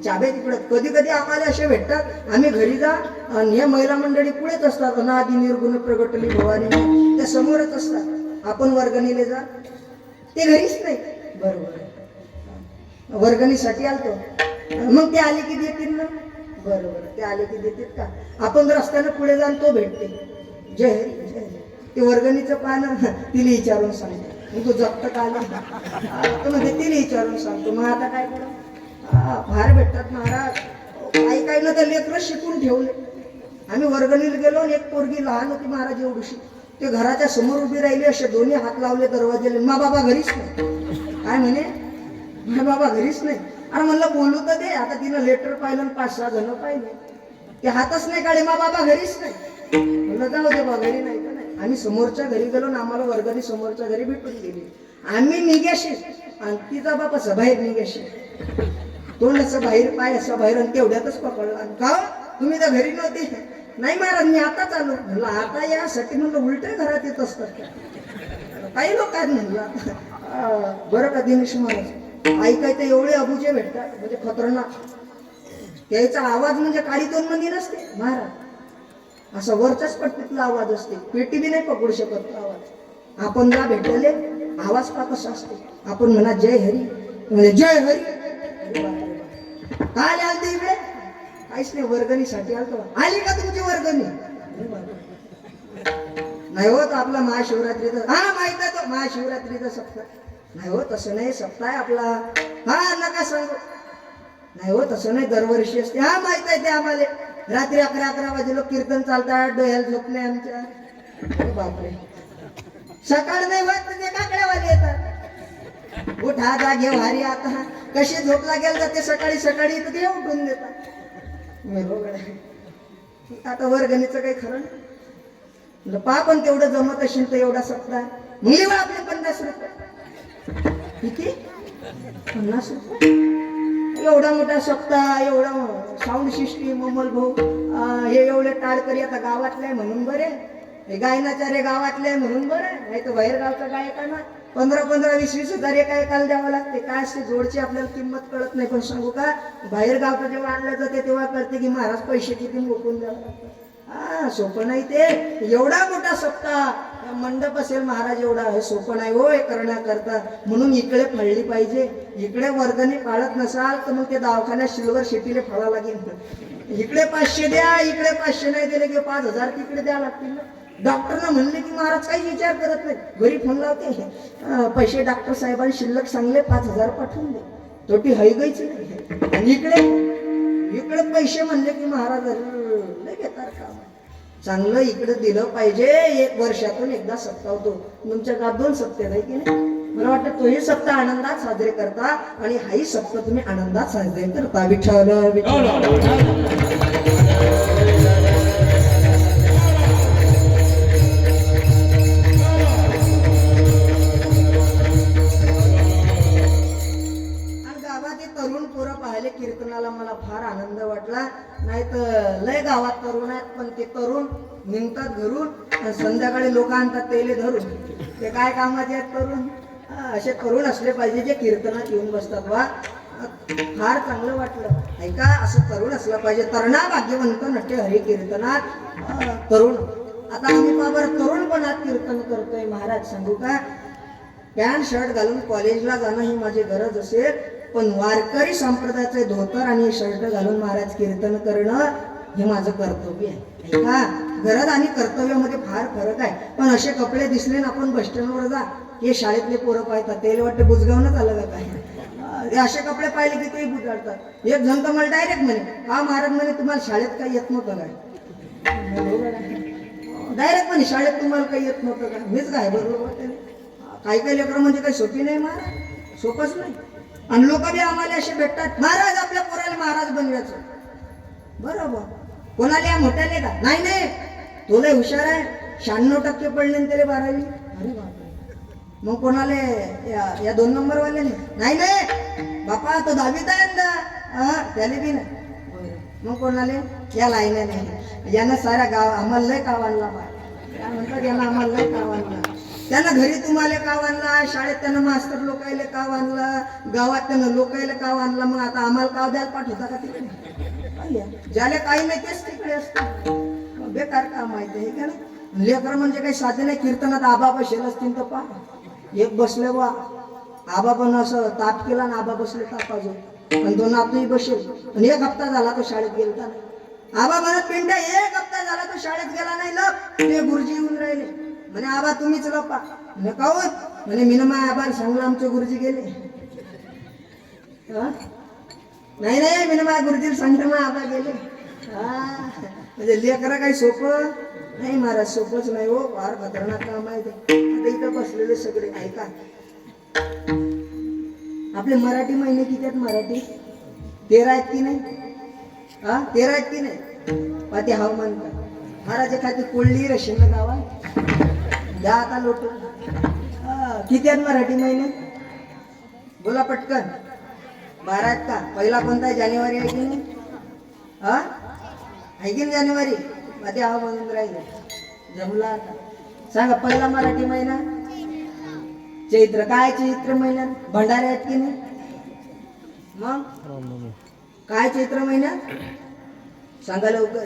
चाबे तिकडे. कधी कधी आम्हाला असे भेटतात, आम्ही घरी जा आणि या महिला मंडळी पुढेच असतात. अनादि निर्गुण प्रगटली भवानी, त्या समोरच असतात. आपण वर्गणीले जा, ते घरीच नाही. बरोबर. वर्गणीसाठी आलतो, मग ते आले की देतील ना? बरोबर. ते आले की देतील का? आपण रस्त्यानं पुढे जाऊन तो भेटते. जय हरी जय हरी. ते वर्गणीचं पान तिला विचारून सांगतो. तू जप्त का आला? म्हणजे तिला विचारून सांगतो. मग आता काय करू? फार भेटतात महाराज. काही काही ना तर लेकरं शिकून ठेवले. आम्ही वर्गणीला गेलो आणि एक पोरगी लहान होती महाराज एवढीशी. ते घराच्या समोर उभी राहिली, असे दोन्ही हात लावले दरवाजेला. मा बाबा घरीच नाही. काय म्हणे? मा बाबा घरीच नाही. अरे म्हणलं बोलू तर दे. आता तिनं लेटर पाहिलं, 5-6 जण पाहिले. ते हातच नाही काढे, मा बाबा घरीच नाही. म्हणलं जाऊ दे बा, घरी नाही तर नाही. आम्ही समोरच्या घरी गेलो ना, आम्हाला वर्गणी समोरच्या घरी भेटून गेली. आम्ही निघ्याशी आणि तिचा बाप असं बाहेर निघ्याशी, तोंड असं बाहेर, पाय असं बाहेर, आणि तेवढ्यातच पकडला. का तुम्ही तर घरी नव्हते? नाही महाराज, मी आता चालू. म्हणलं आता यासाठी म्हणलं उलटे घरात येत असतात काही लोक आहेत म्हणलं. बरं का दिनेश महाराज, ऐकायचं एवढे अबुजे भेटतात म्हणजे खतरनाक. त्याचा आवाज म्हणजे काळी तोंड मध्ये नसते महाराज, असा वरच्याच पट्टीतला आवाज असते. पेटी बी नाही पकडू शकत आवाज. आपण जा भेटले, आवाज का कसा असते. आपण म्हणा जय हरी, म्हणजे जय हरी. काय आलते इकडे? काहीच नाही, वर्गणीसाठी आलतो. आली का तुमची वर्गणी? नाही होत आपला महाशिवरात्रीचा. हा माहित आहे तो महाशिवरात्रीचा सप्ताह. नाही हो तसं नाही, सप्ताह आहे आपला. हा नका सांगू. नाही हो तसं नाही, दरवर्षी असते. हा माहित आहे ते आम्हाला. रात्री 11-11 वाजे लोक कीर्तन चालतात, डोळ्याला झोप नाही आमच्या. बापरे, सकाळ नाही होत ते काकड्यावाले येतात. उठा जागे भारी आता कशी झोप लागेल जाते सकाळी सकाळी तर ते उठून देतात मी बघ आता वर्गणीचं काही खरं नाही पा पण तेवढं जमत असेल तर एवढा सप्ताह मुलीवर आपले 50 रुपये किती 50 रुपये एवढा मोठा सप्ताह एवढा साऊंड सिस्टीम अमोल भाऊ हे एवढे टाळकरी आता गावातले म्हणून बरे हे गायनाचार्य गावातले म्हणून बरं नाही तर बाहेर गावचा गायकांना 15-20 हजार एका एकाला द्यावं लागते काय असते जोडची आपल्याला किंमत कळत नाही पण सांगू का बाहेर गावचं जेव्हा आणलं जाते तेव्हा कळते की महाराज पैसे किती मोकून द्यावं लागतं सोपं नाही ते एवढा मोठा सप्ताह मंडप असेल महाराज एवढा हे सोपं नाही हो हे करण्याकरता म्हणून इकडे फळली पाहिजे इकडे वर्गणी पाळत नसाल तर मग ते दवाखान्यात सिल्वर सिटीले फळा लागेल इकडे 500 द्या इकडे 500 नाही दिले की 5000 तिकडे द्या लागतील ना डॉक्टरना म्हणले की महाराज काही विचार करत नाही घरी फोन लावते पैसे डॉक्टर साहेबांनी शिल्लक सांगले 5000 पाठवून दे तोटी हयगईच नाही आणि इकडे पैसे म्हणले की महाराज लय बेकार काम चांगलं इकडे दिलं पाहिजे 1 वर्षातून एकदा सप्ताह होतो तुमच्या गावात 2 सप्ताह आहे की नाही मला वाटतं तोही सप्ताह आनंदात साजरे करता आणि हाही सप्ताह तुम्ही आनंदात साजरे करता विठ्ठल कीर्तनाला मला फार आनंद वाटला नाही तर लय गावात तरुण आहेत पण ते तरुण निघतात घरून संध्याकाळी लोक आणतात तेले धरून ते काय कामाचे आहेत तरुण असे तरुण असले पाहिजे जे कीर्तनात येऊन बसतात वा फार चांगलं वाटलं ऐका असं तरुण असलं पाहिजे तरुणा भाग्यवंत नटे हरी कीर्तनात तरुण आता आम्ही बाबर तरुणपणात कीर्तन करतोय महाराज सांगू का पॅन्ट शर्ट घालून कॉलेजला जाणं ही माझी गरज असेल पण वारकरी संप्रदायाचे धोतर आणि शर्ट घालून महाराज कीर्तन करणं हे माझं कर्तव्य आहे का गरज आणि कर्तव्यामध्ये फार फरक आहे पण असे कपडे दिसले ना आपण बस स्टँडवर जा हे शाळेतले पोरं पाहतात त्याला वाटतं बुजगावनच आलं का काय असे कपडे पाहिले की तेही बुजाडतात एक जण तर मला डायरेक्ट म्हणे हा महाराज म्हणे तुम्हाला शाळेत काही येत नव्हतं काय डायरेक्ट म्हणे शाळेत तुम्हाला काही येत नव्हतं का मीच काय बरोबर काही काही लेकरं म्हणजे काही सोपी नाही महाराज सोपंच नाही आणि लोक बी आम्हाला असे भेटतात महाराज आपल्या पोराला महाराज बनवायचं बरोबर कोणाला या मोठ्याले का नाही नाही तो लय हुशार आहे 96% पडले त्याला 12वी अरे बापरे मग कोणाला या 2 नंबर वाल्याने नाही नाही बापा तो 10वीत आहे ना त्याला बी नाही मग कोणाला या लाईन नाही यानं सारा गाव आम्हाला लय काव आणला काय म्हणतात याला आम्हाला लय काव आणला त्यानं घरी तुम्हाला काव आणला शाळेत त्यानं मास्तर लोकायला काव आणला गावात त्यानं लोकायला काव आणला मग आता आम्हाला काव द्यायला पाठवता का तिकडे ज्याला काही नाही तेच तिकडे असतात बेकार काम माहिती आहे का ना लेकर म्हणजे काही साधे नाही कीर्तनात आबा बसेल असतील तर पहा एक बसले बा आबा पण असं ताप केला ना आबा बसले तापाजो आणि 2 नातूही बसेल आणि 1 हप्ता झाला तो शाळेत गेलता नाही आबा म्हणत पिंड्या 1 हप्ता झाला तो शाळेत गेला नाही लप ते गुरुजी येऊन राहिले म्हणे आबा तुम्हीच लपा म्हणे काऊन म्हणे मीन माझ्या आबाला सांगलं आमचे गुरुजी गेले नाही नाही मीन माझ्या गुरुजीला सांगलं माझ्या आबा गेले म्हणजे लेकरं काही सोपं नाही महाराज सोपंच नाही हो फार खतरनाक काम आहे ते आता इथं बसलेले सगळे ऐका आपले मराठी महिने किती आहेत मराठी 13 आहेत की नाही 13 आहेत की नाही पाती हवामान का महाराज एखादी कोल्डी रशियन गावात द्या आता लोटून किती आहेत मराठी महिने बोला पटकन 12 आहेत का पहिला कोणता आहे जानेवारी आहे की नाही आहे की जानेवारी मध्ये हा म्हणून राहिलं जमला आता सांगा पहिला मराठी महिना चैत्र काय चैत्र महिन्यात भंडारे आहेत की नाही मग काय चैत्र महिन्यात सांगा लवकर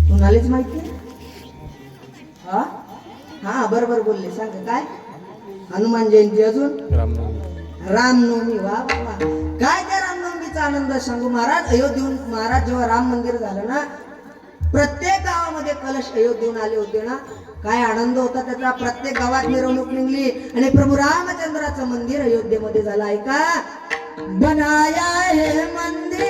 कुणालाच माहिती हा बरोबर बोलले सांगा काय हनुमान जयंती अजून रामनवमी वा वा काय त्या रामनवमीचा आनंद सांगू महाराज अयोध्येहून महाराज जेव्हा राम मंदिर झालं ना प्रत्येक गावामध्ये कलश अयोध्येहून आले होते ना काय आनंद होता त्याचा प्रत्येक गावात मिरवणूक निघली आणि प्रभू रामचंद्राचं मंदिर अयोध्येमध्ये झालं आहे का बनाया हे मंदिर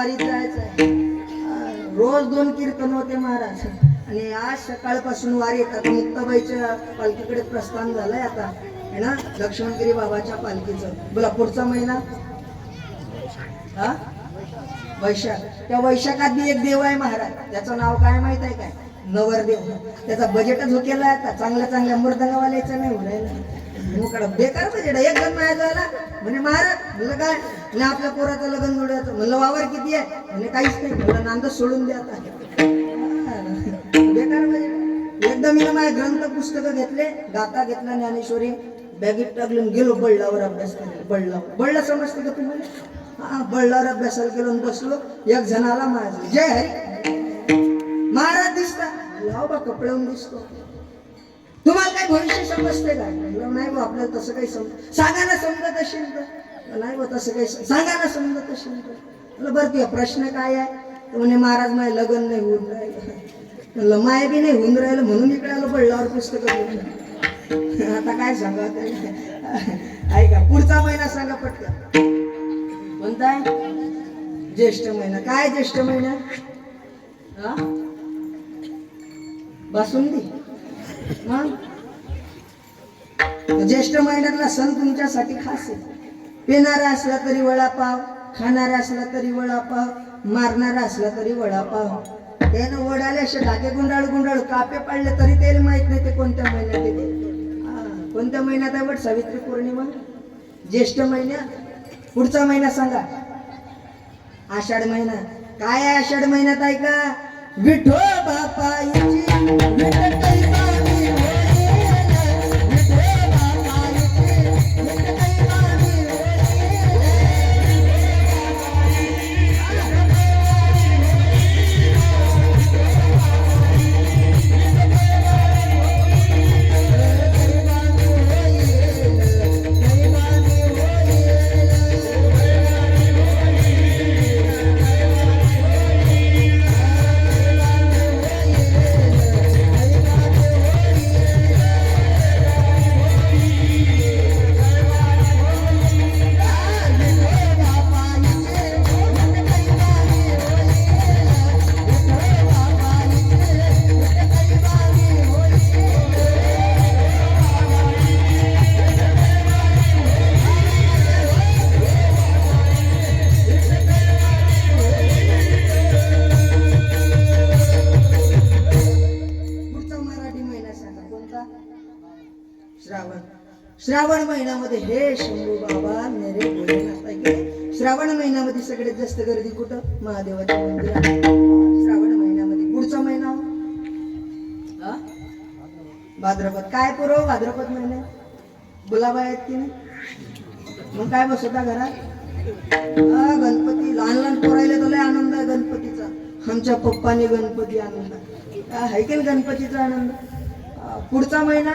वारीत जायचं आहे. रोज 2 कीर्तन होते महाराज. आणि आज सकाळपासून वारी येतात. मुक्ताबाईच्या पालखीकडे प्रस्थान झालंय आता है ना, लक्ष्मणगिरी बाबाच्या पालखीचं. बोला पुढचा महिना हा वैशाख. त्या वैशाखात बी एक देव आहे महाराज. त्याचं नाव काय माहित आहे काय? नवरदेव. त्याचा बजेटच केला आता. चांगल्या मृदंगवाल्याचं नाही उरायला. बेकार बजेट. एक जण माझ्या आला म्हणे महाराज, म्हणलं काय? म्हणे आपल्या पोराचं लग्न जोडायचं. म्हणलं वावर किती आहे? म्हणे काहीच नाही. म्हणलं नांद सोडून द्या आता. बेकार बजेट. एकदा मी माझे ग्रंथ पुस्तकं घेतले, गाथा घेतला ज्ञानेश्वरी, बॅगेत टाकलून गेलो बळलावर अभ्यास करायला. बळला समजते का तुम्हाला? हा, बळलावर अभ्यासाला गेलो आणि बसलो. एक जण आला माझा, जय हरी महाराज दिसता. लाव बा कपड्याहून दिसतो. तुम्हाला काय भविष्य समजते काय? नाही बा आपल्याला तसं काही सांगा ना समजत असेल तर. नाही बा तसं काही सांगा ना समजत असेल तर. बरं तुझा प्रश्न काय आहे? तर म्हणे महाराज माझे लग्न नाही होऊन राहिलं. म्हणलं माय बी नाही होऊन राहिलं म्हणून इकडे आलो बळलावर पुस्तक. आता काय सांगा ऐका, पुढचा महिना सांगा पटकन. कोणता आहे? ज्येष्ठ महिना. काय ज्येष्ठ महिना? हा, बासुंदी. मग ज्येष्ठ महिन्यातला सण तुमच्यासाठी खास आहे. पिणारा असला तरी वडापाव, खाणारा असला तरी वडापाव, मारणारा असला तरी वडापाव. त्यानं वडाले असे धागे गुंडाळू कापे पाडले तरी त्याला माहित नाही ते कोणत्या महिन्यात येते. कोणत्या महिन्यात आहे? वट सावित्री पौर्णिमा. ज्येष्ठ महिन्यात. पुढचा महिना सांगा. आषाढ महिना. काय आहे आषाढ महिन्यात? ऐका, विठो बापाची विठ्ठल बाई होय, विठो बापाची विठ्ठल बाई श्रावण महिन्यामध्ये हे शंभू बाबा मेरे भोलेनाथ. श्रावण महिन्यामध्ये सगळ्यात जास्त गर्दी कुठं? महादेवाच्या मंदिरात. श्रावण महिन्यामध्ये. पुढचा महिना हा भाद्रपद. काय पुरव भाद्रपद महिन्यात? गुलाबा आहेत की नाही? मग काय बसवता घरात? गणपती. लहान पोरायला तर लय आनंद आहे गणपतीचा. आमच्या पप्पाने गणपती आणला आहे की गणपतीचा आनंद. पुढचा महिना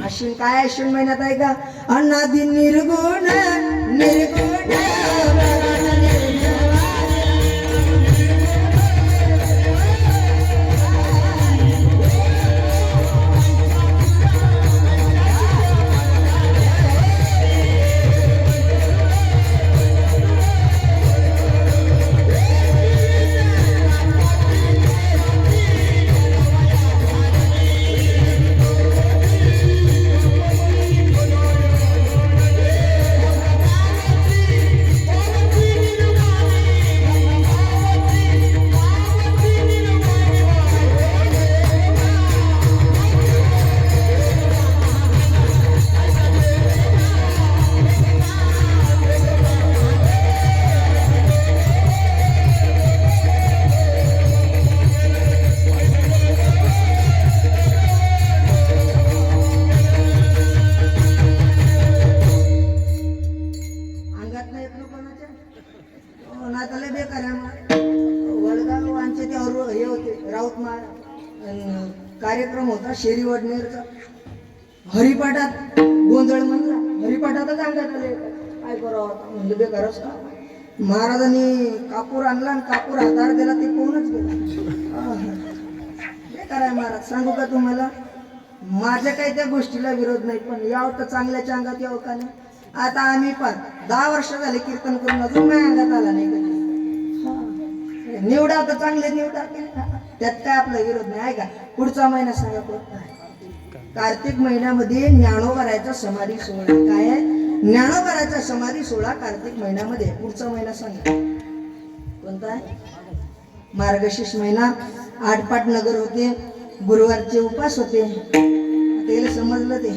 अश्विन. काय अश्विन महिन्यात आहे का? अनादि निर्गुण निर्गुण कार्यक्रम होता शेरी वडनेरचा. हरिपाठात गोंधळ म्हणला. हरिपाठातच अंगात आले. काय करावं आता म्हणलं बेकारच का. महाराजांनी कापूर आणला आणि कापूर हातावर दिला ते कोणच गेला. बेकार आहे महाराज. सांगू का तुम्हाला, माझ्या काही त्या गोष्टीला विरोध नाही, पण यावं तर चांगल्याच्या अंगात यावं का नाही. आता आम्ही पण 10 वर्ष झाले कीर्तन करून अजून माझ्या अंगात आला नाही कधी. हा. निवडा तर चांगले निवडा त्यात काय आपला विरोध नाही आहे का. पुढचा महिना सांगा कोणता आहे. कार्तिक महिन्यामध्ये ज्ञानोबराचा समाधी सोहळा. काय आहे? ज्ञानोबराचा समाधी सोहळा कार्तिक महिन्यामध्ये. पुढचा महिना सांगा कोणता आहे. मार्गशीर्ष महिना. आटपाट नगर होते, गुरुवारचे उपास होते. त्याला समजलं ते.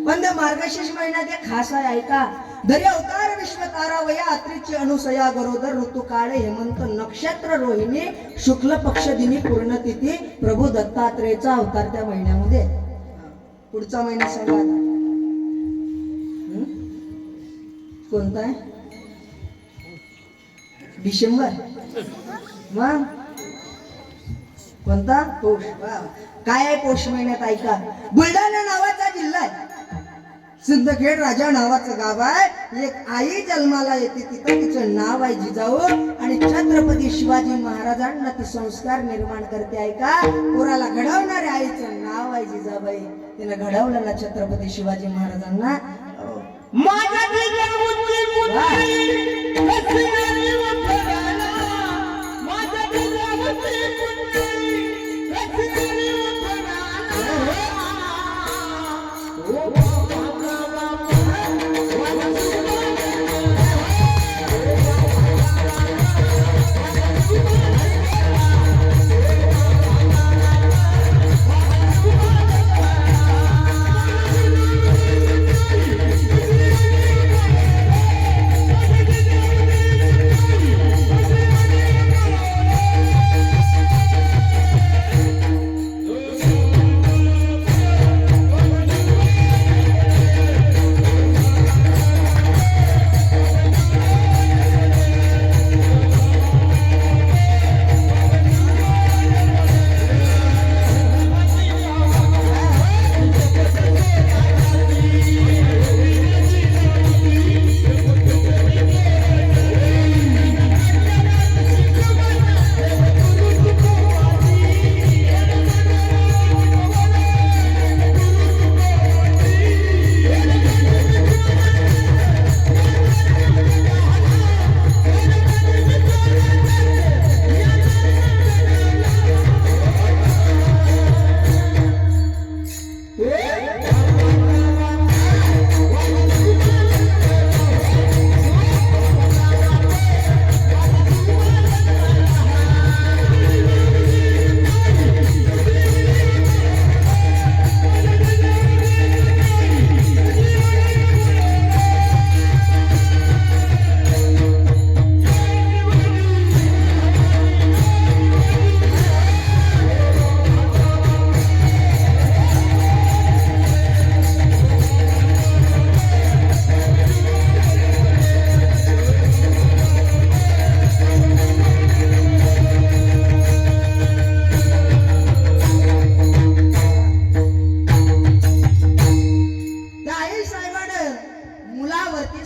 पण मार्गशीर्ष महिन्यात एक खास आहे ऐका. दरी अवतार विश्व तारावया अत्रीची अनुसया गरोदर ऋतुकाळ हेमंत नक्षत्र रोहिणी शुक्ल पक्ष दिनी पूर्ण तिथी प्रभू दत्तात्रेयचा अवतार त्या महिन्यामध्ये. पुढचा महिना सांगा कोणता आहे. डिसेंबर. मग कोणता. पौष. काय आहे पौष महिन्यात ऐका. बुलढाणा नावाचा जिल्हा आहे. सिंदखेड राजा नावाचं गाव आहे. एक आई जन्माला येते तिथं तिचं नाव आहे जिजाऊ. आणि छत्रपती शिवाजी महाराजांना ती संस्कार निर्माण करते ऐका. पोराला घडवणाऱ्या आईचं नाव आहे जिजाबाई. तिनं घडवलं ना छत्रपती शिवाजी महाराजांना.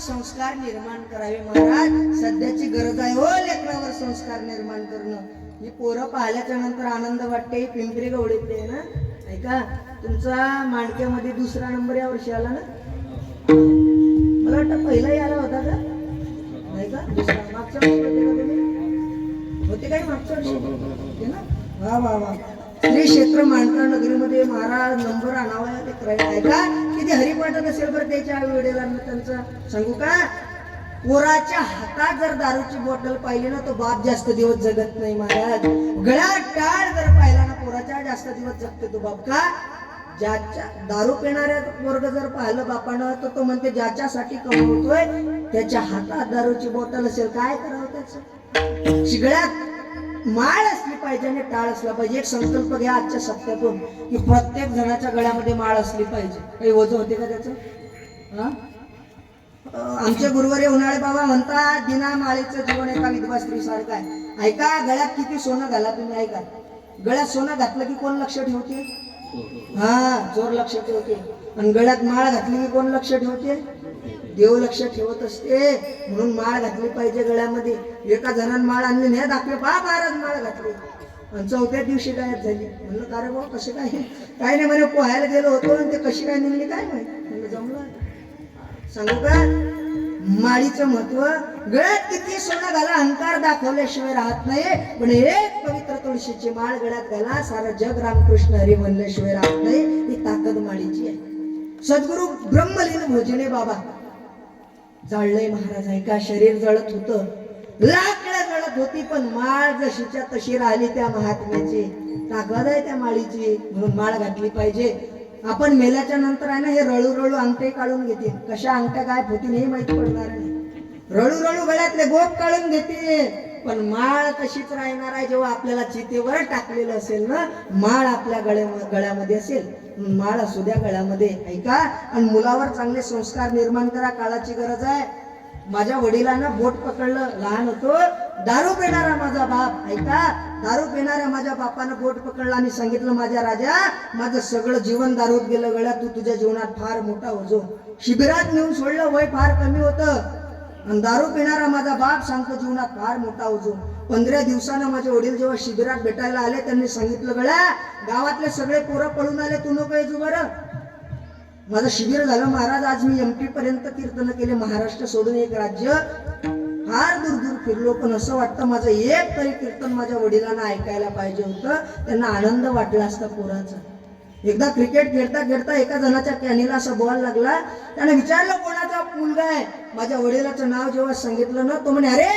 संस्कार निर्माण करावे महाराज. सध्याची गरज आहे हो लेकरावर संस्कार निर्माण करणं. ही पोरं पाहिल्याच्या नंतर आनंद वाटते. पिंपरी गवळीतले ना ऐका. तुमचा मांडक्यामध्ये 2रा नंबर या वर्षी आला ना. मला वाटतं पहिलाही आला होता का नाही का. 2रा मागच्या वर्षी होते काही मागच्या वर्षी ना. वा वा वा. श्री क्षेत्र मांडका नगरीमध्ये महाराज नंबर आणावा आहे का. किती हरिपाठात असेल बरं त्याच्या वेळेला त्यांचं सांगू का. पोराच्या हातात जर दारूची बॉटल पाहिली ना तो बाप जास्त दिवस जगत नाही महाराज. गळ्यात टाळ जर पाहिला ना पोराच्या जास्त दिवस जगते तो बाप. का ज्याच्या दारू पिणाऱ्या वर्ग जर पाहिलं बापानं तर तो म्हणते ज्याच्यासाठी कमवतोय त्याच्या हातात दारूची बॉटल असेल काय करावं त्याचं. शिगळ्यात माळ असली पाहिजे आणि टाळ असला पाहिजे. एक संकल्प घ्या आजच्या सप्त्यातून की प्रत्येक जणाच्या गळ्यामध्ये माळ असली पाहिजे. काही वजन होते का त्याचं. आमचे गुरुवारी उन्हाळे बाबा म्हणतात बिना माळेचं जीवन एका विधवा स्त्री सारखं आहे. ऐका. गळ्यात किती सोनं घाला तुम्ही ऐका. गळ्यात सोनं घातलं की कोण लक्ष ठेवते. चोर लक्ष ठेवते. आणि गळ्यात माळ घातली की कोण लक्ष ठेवते. देव लक्ष ठेवत असते. म्हणून माळ घातली पाहिजे गळ्यामध्ये. एका जणांनी माळ आणली नाही दाखले महाराज माळ घातली आणि 4थ्या दिवशी गायब झाली. म्हणलं का रे भाऊ कसे काय. काय नाही म्हणे पोहायला गेलो होतो आणि ते कशी काय निघली काय माहिती. म्हणलं जमलं सांगू का माळीचं महत्व? गळ्यात किती सोनं घाला, अहंकार दाखवल्याशिवाय राहत नाही, पण एक पवित्र तुळशीची माळ गळ्यात घाला, सारं जग रामकृष्ण हरी म्हणल्याशिवाय राहत नाही. ही ताकद माळीची आहे. सद्गुरु ब्रह्मलीन भोजने बाबा जाळलंय महाराज ऐका. शरीर जळत होतं, लाकडं जळत होती, पण माळ जशीच्या तशी राहिली. त्या महात्म्याची ताकद आहे त्या माळीची, म्हणून माळ घातली पाहिजे. आपण मेल्याच्या नंतर आहे ना हे रळू रळू अंगठे काढून घेतील. कशा अंगठ्या काय होतील हे माहिती पडणार नाही. रळू रळू गळ्यातले गोप काढून घेतील, पण माळ तशीच राहणार आहे. जेव्हा आपल्याला चितेवर टाकलेलं असेल ना, माळ आपल्या गळ्यामध्ये असेल. माळ असू द्या गळ्यामध्ये ऐका. आणि मुलावर चांगले संस्कार निर्माण करा, काळाची गरज आहे. माझ्या वडिलांना बोट पकडलं, लहान होतो, दारू पिणारा माझा बाप ऐका. दारू पिणाऱ्या माझ्या बापानं बोट पकडलं आणि सांगितलं, माझ्या राजा, माझं सगळं जीवन दारूत गेलं गळ्यात, तू तुझ्या जीवनात फार मोठा होजो. शिबिरात नेऊन सोडलं, वय फार कमी होतं, आणि दारू पिणारा माझा बाप सांगतो जीवनात फार मोठा होजो. 15 दिवसानं माझे वडील जेव्हा शिबिरात भेटायला आले, त्यांनी सांगितलं, गळ्या गावातले सगळे पोरं पळून आले, तू नको येजो बरं. माझं शिबिर झालं महाराज. आज मी MP पर्यंत कीर्तन केले. महाराष्ट्र सोडून एक राज्य फार दूर दूर फिरलो, पण असं वाटतं माझं एक तरी कीर्तन माझ्या वडिलांना ऐकायला पाहिजे होतं. त्यांना आनंद वाटला असता पोराचा. एकदा क्रिकेट खेळता खेळता एका जणाच्या कॅनीला असा बॉल लागला. त्याने विचारलं कोणाचा मुलगा आहे. माझ्या वडिलाचं नाव जेव्हा सांगितलं ना, तो म्हणे, अरे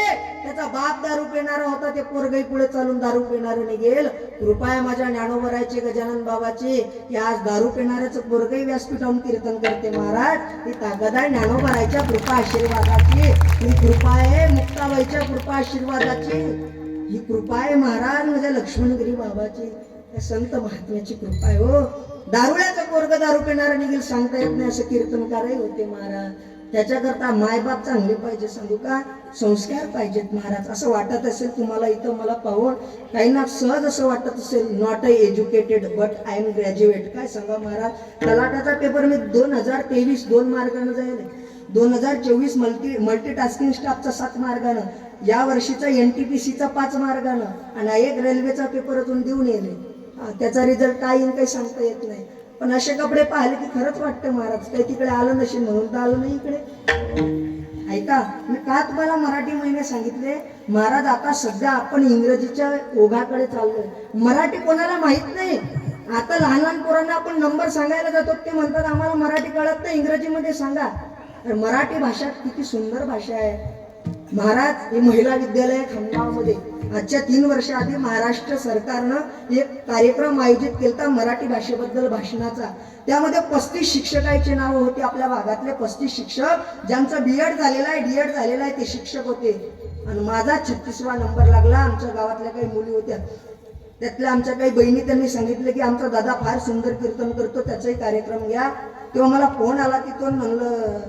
त्याचा बाप दारू पिणारा होता, ते पोरगई पुढे चालून दारू पिणारं निघेल. कृपा आहे माझ्या ज्ञानोबरायची गजानन बाबाची की आज दारू पिणाऱ्याचं पोरगई व्यासपीठावरून कीर्तन करते महाराज. ही ताकद आहे ज्ञानोबरायच्या कृपा आशीर्वादाची. ही कृपा आहे मुक्ताबाईच्या कृपा आशीर्वादाची. ही कृपा आहे महाराज माझ्या लक्ष्मणगिरी बाबाची, त्या संत महात्म्याची कृपा आहे. हो, दारुळ्याचं पोरग दारू पिणारं निघेल सांगता येत नाही, असं कीर्तनकारही होते महाराज. त्याच्याकरता मायबाप चांगले पाहिजे. सांगू का, संस्कार पाहिजेत महाराज. असं वाटत असेल तुम्हाला इथं मला पाहून, काहींना सहज असं वाटत असेल, not educated but I am graduate. काय सांगा महाराज, तलाट्याचा पेपर मी 2023 2 मार्गानं जाईल, 2024 मल्टीटास्किंग स्टाफचा 7 मार्गानं, या वर्षीचा NTPCचा 5 मार्गानं, आणि एक रेल्वेचा पेपर अजून देऊन येईल. त्याचा रिझल्ट काय येईल काही सांगता येत नाही. पण असे कपडे पाहिले की खरंच वाटतं महाराज काही तिकडे आलं नसेल म्हणून तर आलं नाही इकडे. ऐका, मी का तुम्हाला मराठी महिने सांगितले महाराज? आता सध्या आपण इंग्रजीच्या ओघाकडे चाललोय. मराठी कोणाला माहित नाही. आता लहान लहान पोरांना आपण नंबर सांगायला जातो, ते म्हणतात आम्हाला मराठी कळत नाही, इंग्रजीमध्ये सांगा. तर मराठी भाषा किती सुंदर भाषा आहे महाराज. हे महिला विद्यालय खामगावमध्ये आजच्या 3 वर्ष आधी महाराष्ट्र सरकारनं एक कार्यक्रम आयोजित केला मराठी भाषेबद्दल भाषणाचा. त्यामध्ये 35 शिक्षकांचे नाव होते. आपल्या भागातले 35 शिक्षक ज्यांचं BEd झालेलं आहे, D.Ed झालेलं आहे, ते शिक्षक होते. आणि माझा 36वा नंबर लागला. आमच्या गावातल्या काही मुली होत्या, त्यातल्या आमच्या काही बहिणी, त्यांनी सांगितलं की आमचा दादा फार सुंदर कीर्तन करतो, त्याचाही कार्यक्रम घ्या. तेव्हा मला फोन आला तिथून. म्हणलं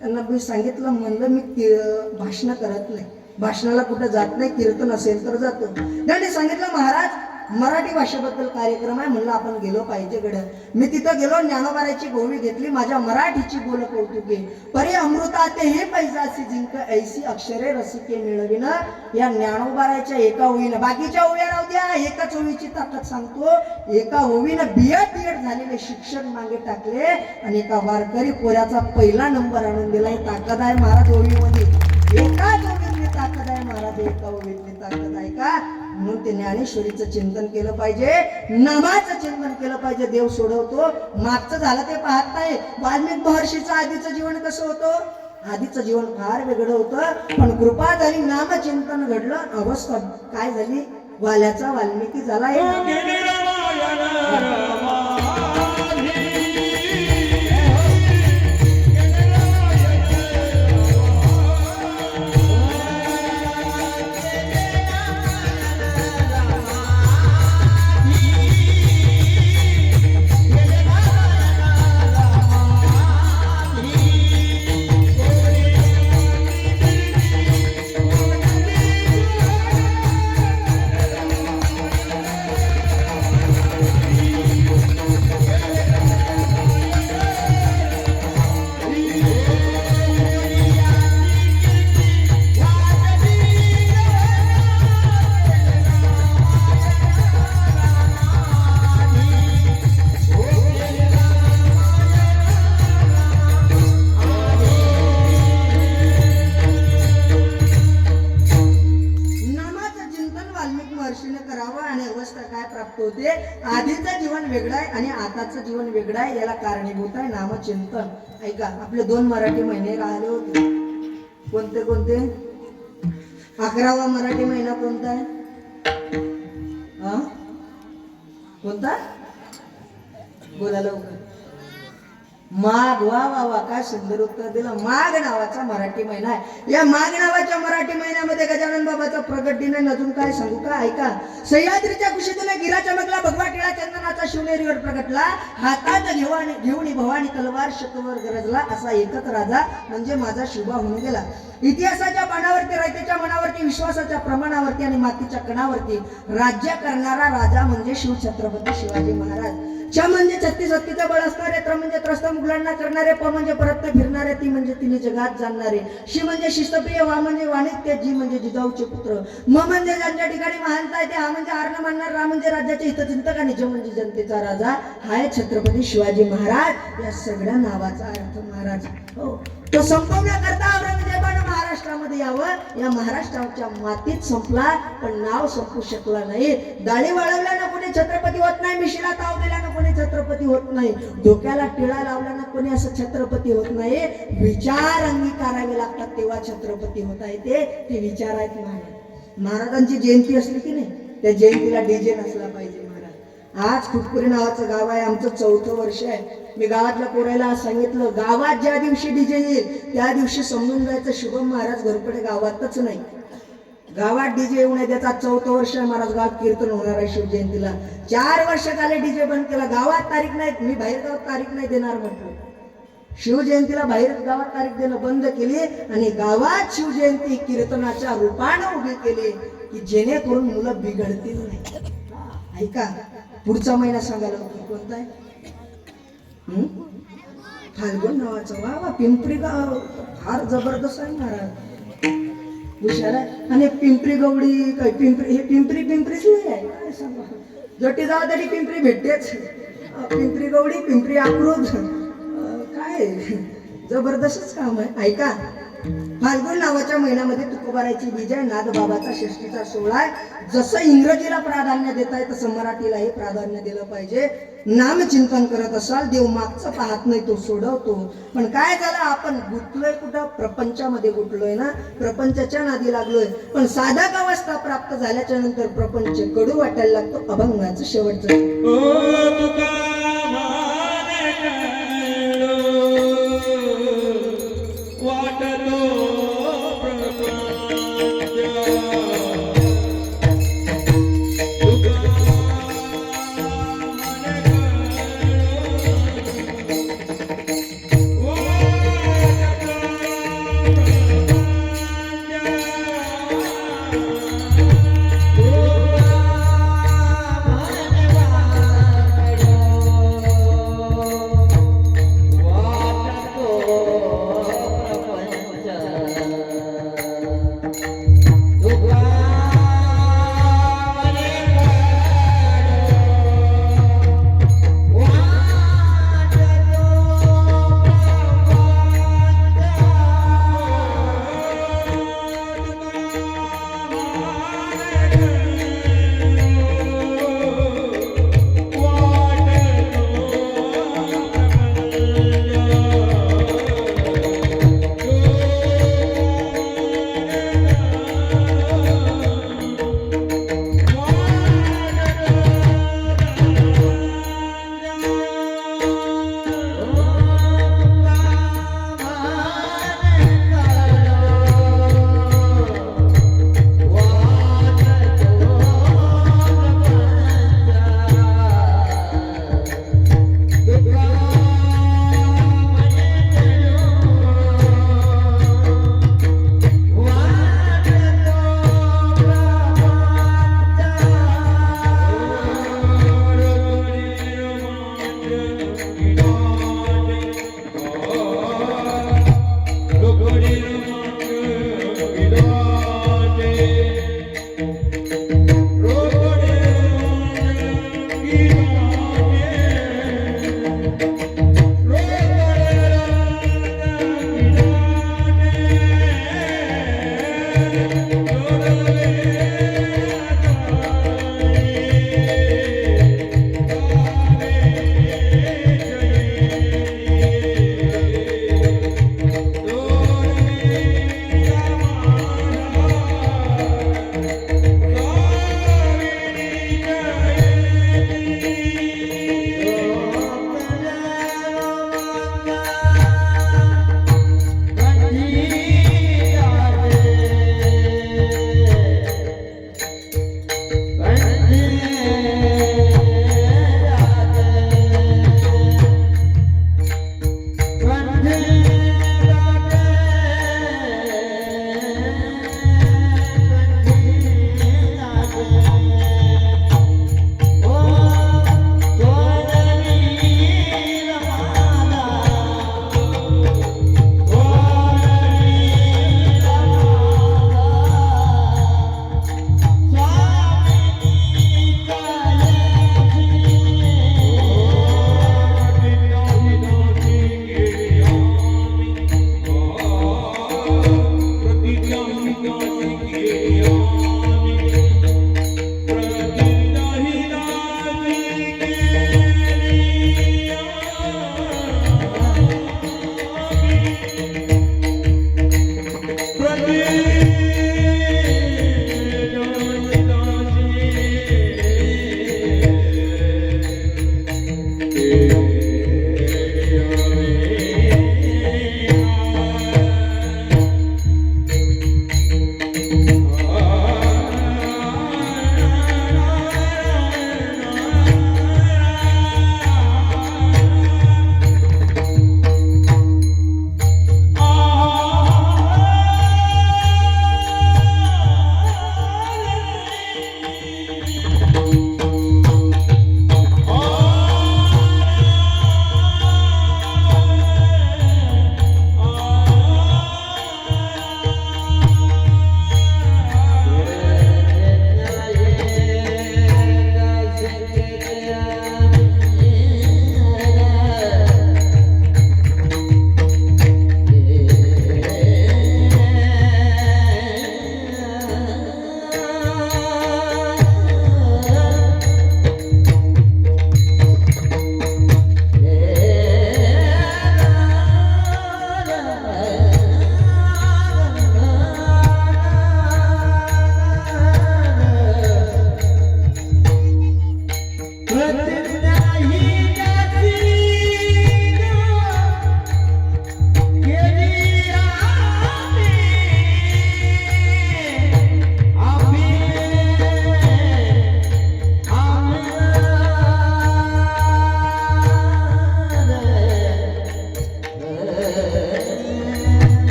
त्यांना मी सांगितलं, म्हणलं मी भाषण करत नाही, भाषणाला कुठं जात नाही, कीर्तन असेल तर जातो. त्यांनी सांगितलं महाराज मराठी भाषेबद्दल कार्यक्रम आहे, म्हणलं आपण गेलो पाहिजे गड्या. मी तिथं गेलो, ज्ञानोबाराची गोवी घेतली. माझ्या मराठीची बोल कौतुके परे अमृताते हे पैजाची जिंक ऐसी अक्षरे रसिके मिळविन. या ज्ञानोबाराच्या एका ओळीनं, बाकीच्या ओव्या राहू द्या, एकाच ओळीची ताकद सांगतो. एका ओळीनं BEd झालेले शिक्षक मागे टाकले आणि एका वारकरी पोऱ्याचा पहिला नंबर आणून दिला. ही ताकद आहे महाराज ओळीमध्ये. एकाच ओळीतली ताकद आहे महाराज, एका ओळीतली ताकद आहे का. म्हणून ते ज्ञानेश्वरीचं चिंतन केलं पाहिजे, नामाचं चिंतन केलं पाहिजे. देव सोडवतो. मागचं झालं ते पाहत नाही. वाल्मिक महर्षीचं आधीचं जीवन कसं होतं? आधीचं जीवन फार वेगळं होतं, पण कृपा झाली, नामचिंतन घडलं, अवस्था काय झाली? वाल्याचा वाल्मिकी झाला. शकतो ते आधीचं जीवन वेगळं आहे आणि आताचं जीवन वेगळं आहे. याला कारणीभूत आहे नामचिंतन. ऐका, आपले 2 मराठी महिने राहिले होते. कोणते कोणते? 11वा मराठी महिना कोणता आहे? कोणता? बोला लवकर. माघ. वा वा वा, काय सुंदर उत्तर दिलं. माघ नावाचा मराठी महिना आहे. या माघ नावाच्या मराठी महिन्यामध्ये गजानन बाबाचा प्रगट दिन आहे. अजून काय सांगू का? ऐका. सह्याद्रीच्या कुशीतून गिरा चमकला, भगवा टिळा चंदनाचा शिवनेरीवर प्रगटला, हातात घेऊन भवानी तलवार शतवर गरजला, असा एकच राजा म्हणजे माझा शिवबा होऊन गेला. इतिहासाच्या पानावरती, रयतेच्या मनावरती, विश्वासाच्या प्रमाणावरती आणि मातीच्या कणावरती राज्य करणारा राजा म्हणजे शिवछत्रपती शिवाजी महाराज. च म्हणजे 36 हत्तीचं बळ असणारे, त्र म्हणजे त्रस्त मुघलांना करणारे, प म्हणजे परत फिरणारे, ती म्हणजे तिने जगात जाणणारे, शी म्हणजे शिस्तप्रिय, वा म्हणजे वाणिज्य, जी म्हणजे जिजाऊचे पुत्र, म म्हणजे ज्यांच्या ठिकाणी महानता आहे ते, हा म्हणजे हार न मानणार, रा म्हणजे राज्याचे हितचिंतक आणि ज म्हणजे जनतेचा राजा. हाय छत्रपती शिवाजी महाराज. या सगळ्या नावाचा अर्थ महाराज. हो, तो संपवण्याकरता औरंगजेबानं महाराष्ट्रामध्ये यावं. या महाराष्ट्राच्या मातीत संपला, पण नाव संपू शकला नाही. दाढी वाळवल्यानं कोणी छत्रपती होत नाही, मिशीला ताव दिल्यानं कोणी छत्रपती होत नाही, डोक्याला टिळा लावल्यानं कोणी असं छत्रपती होत नाही. विचार अंगीकारावे लागतात तेव्हा छत्रपती होता येते. ते विचार आहेत महाराज. महाराजांची जयंती असली की नाही, त्या जयंतीला डीजे नसला पाहिजे. आज खुटपुरी नावाचं गाव आहे, आमचं 4थं वर्ष आहे. मी गावातल्या पोरायला सांगितलं, गावात ज्या दिवशी डीजे येईल त्या दिवशी समजून जायचं शुभम महाराज घोरपडे गावातच नाही. गावात डीजे येऊ नये, त्याचा 4थं वर्ष आहे. महाराज गावात कीर्तन होणार आहे शिवजयंतीला. 4 वर्ष झाले डीजे बंद केला. गावात तारीख नाही, मी बाहेर गावात तारीख नाही देणार म्हटलं. शिवजयंतीला बाहेर गावात तारीख देणं बंद केली आणि गावात शिवजयंती कीर्तनाच्या रूपानं उभी केली की जेणेकरून मुलं बिघडतील नाही. ऐका, पुढचा महिना सांगायला कोणता आहे? फाल्गुन नावाचा. वा वा, पिंपरी गाव फार जबरदस्त आहे महाराज, हुशार आहे. आणि पिंपरी गवडी काय पिंपरी, हे पिंपरीच नाही आहे काय सांगा. जटी जावा तरी पिंपरी भेटतेच. पिंपरी गवडी, पिंपरी अक्रोध, काय जबरदस्तच काम आहे. ऐका, फाल्गुन नावाच्या महिन्यामध्ये तुकोबारायची बीज आहे. नादबाबाचा षष्टीचा सोहळा आहे. जसं इंग्रजीला प्राधान्य देत आहे तसं मराठीलाही प्राधान्य दिलं पाहिजे. नामचिंतन करत असाल, देव मागचं पाहत नाही, तो सोडवतो. पण काय झालं, आपण गुंतलोय कुठं? प्रपंचामध्ये गुंतलोय ना, प्रपंचाच्या नादी लागलोय. पण साधक अवस्था प्राप्त झाल्याच्या नंतर प्रपंच कडू वाटायला लागतो. अभंगाचं शेवटचं.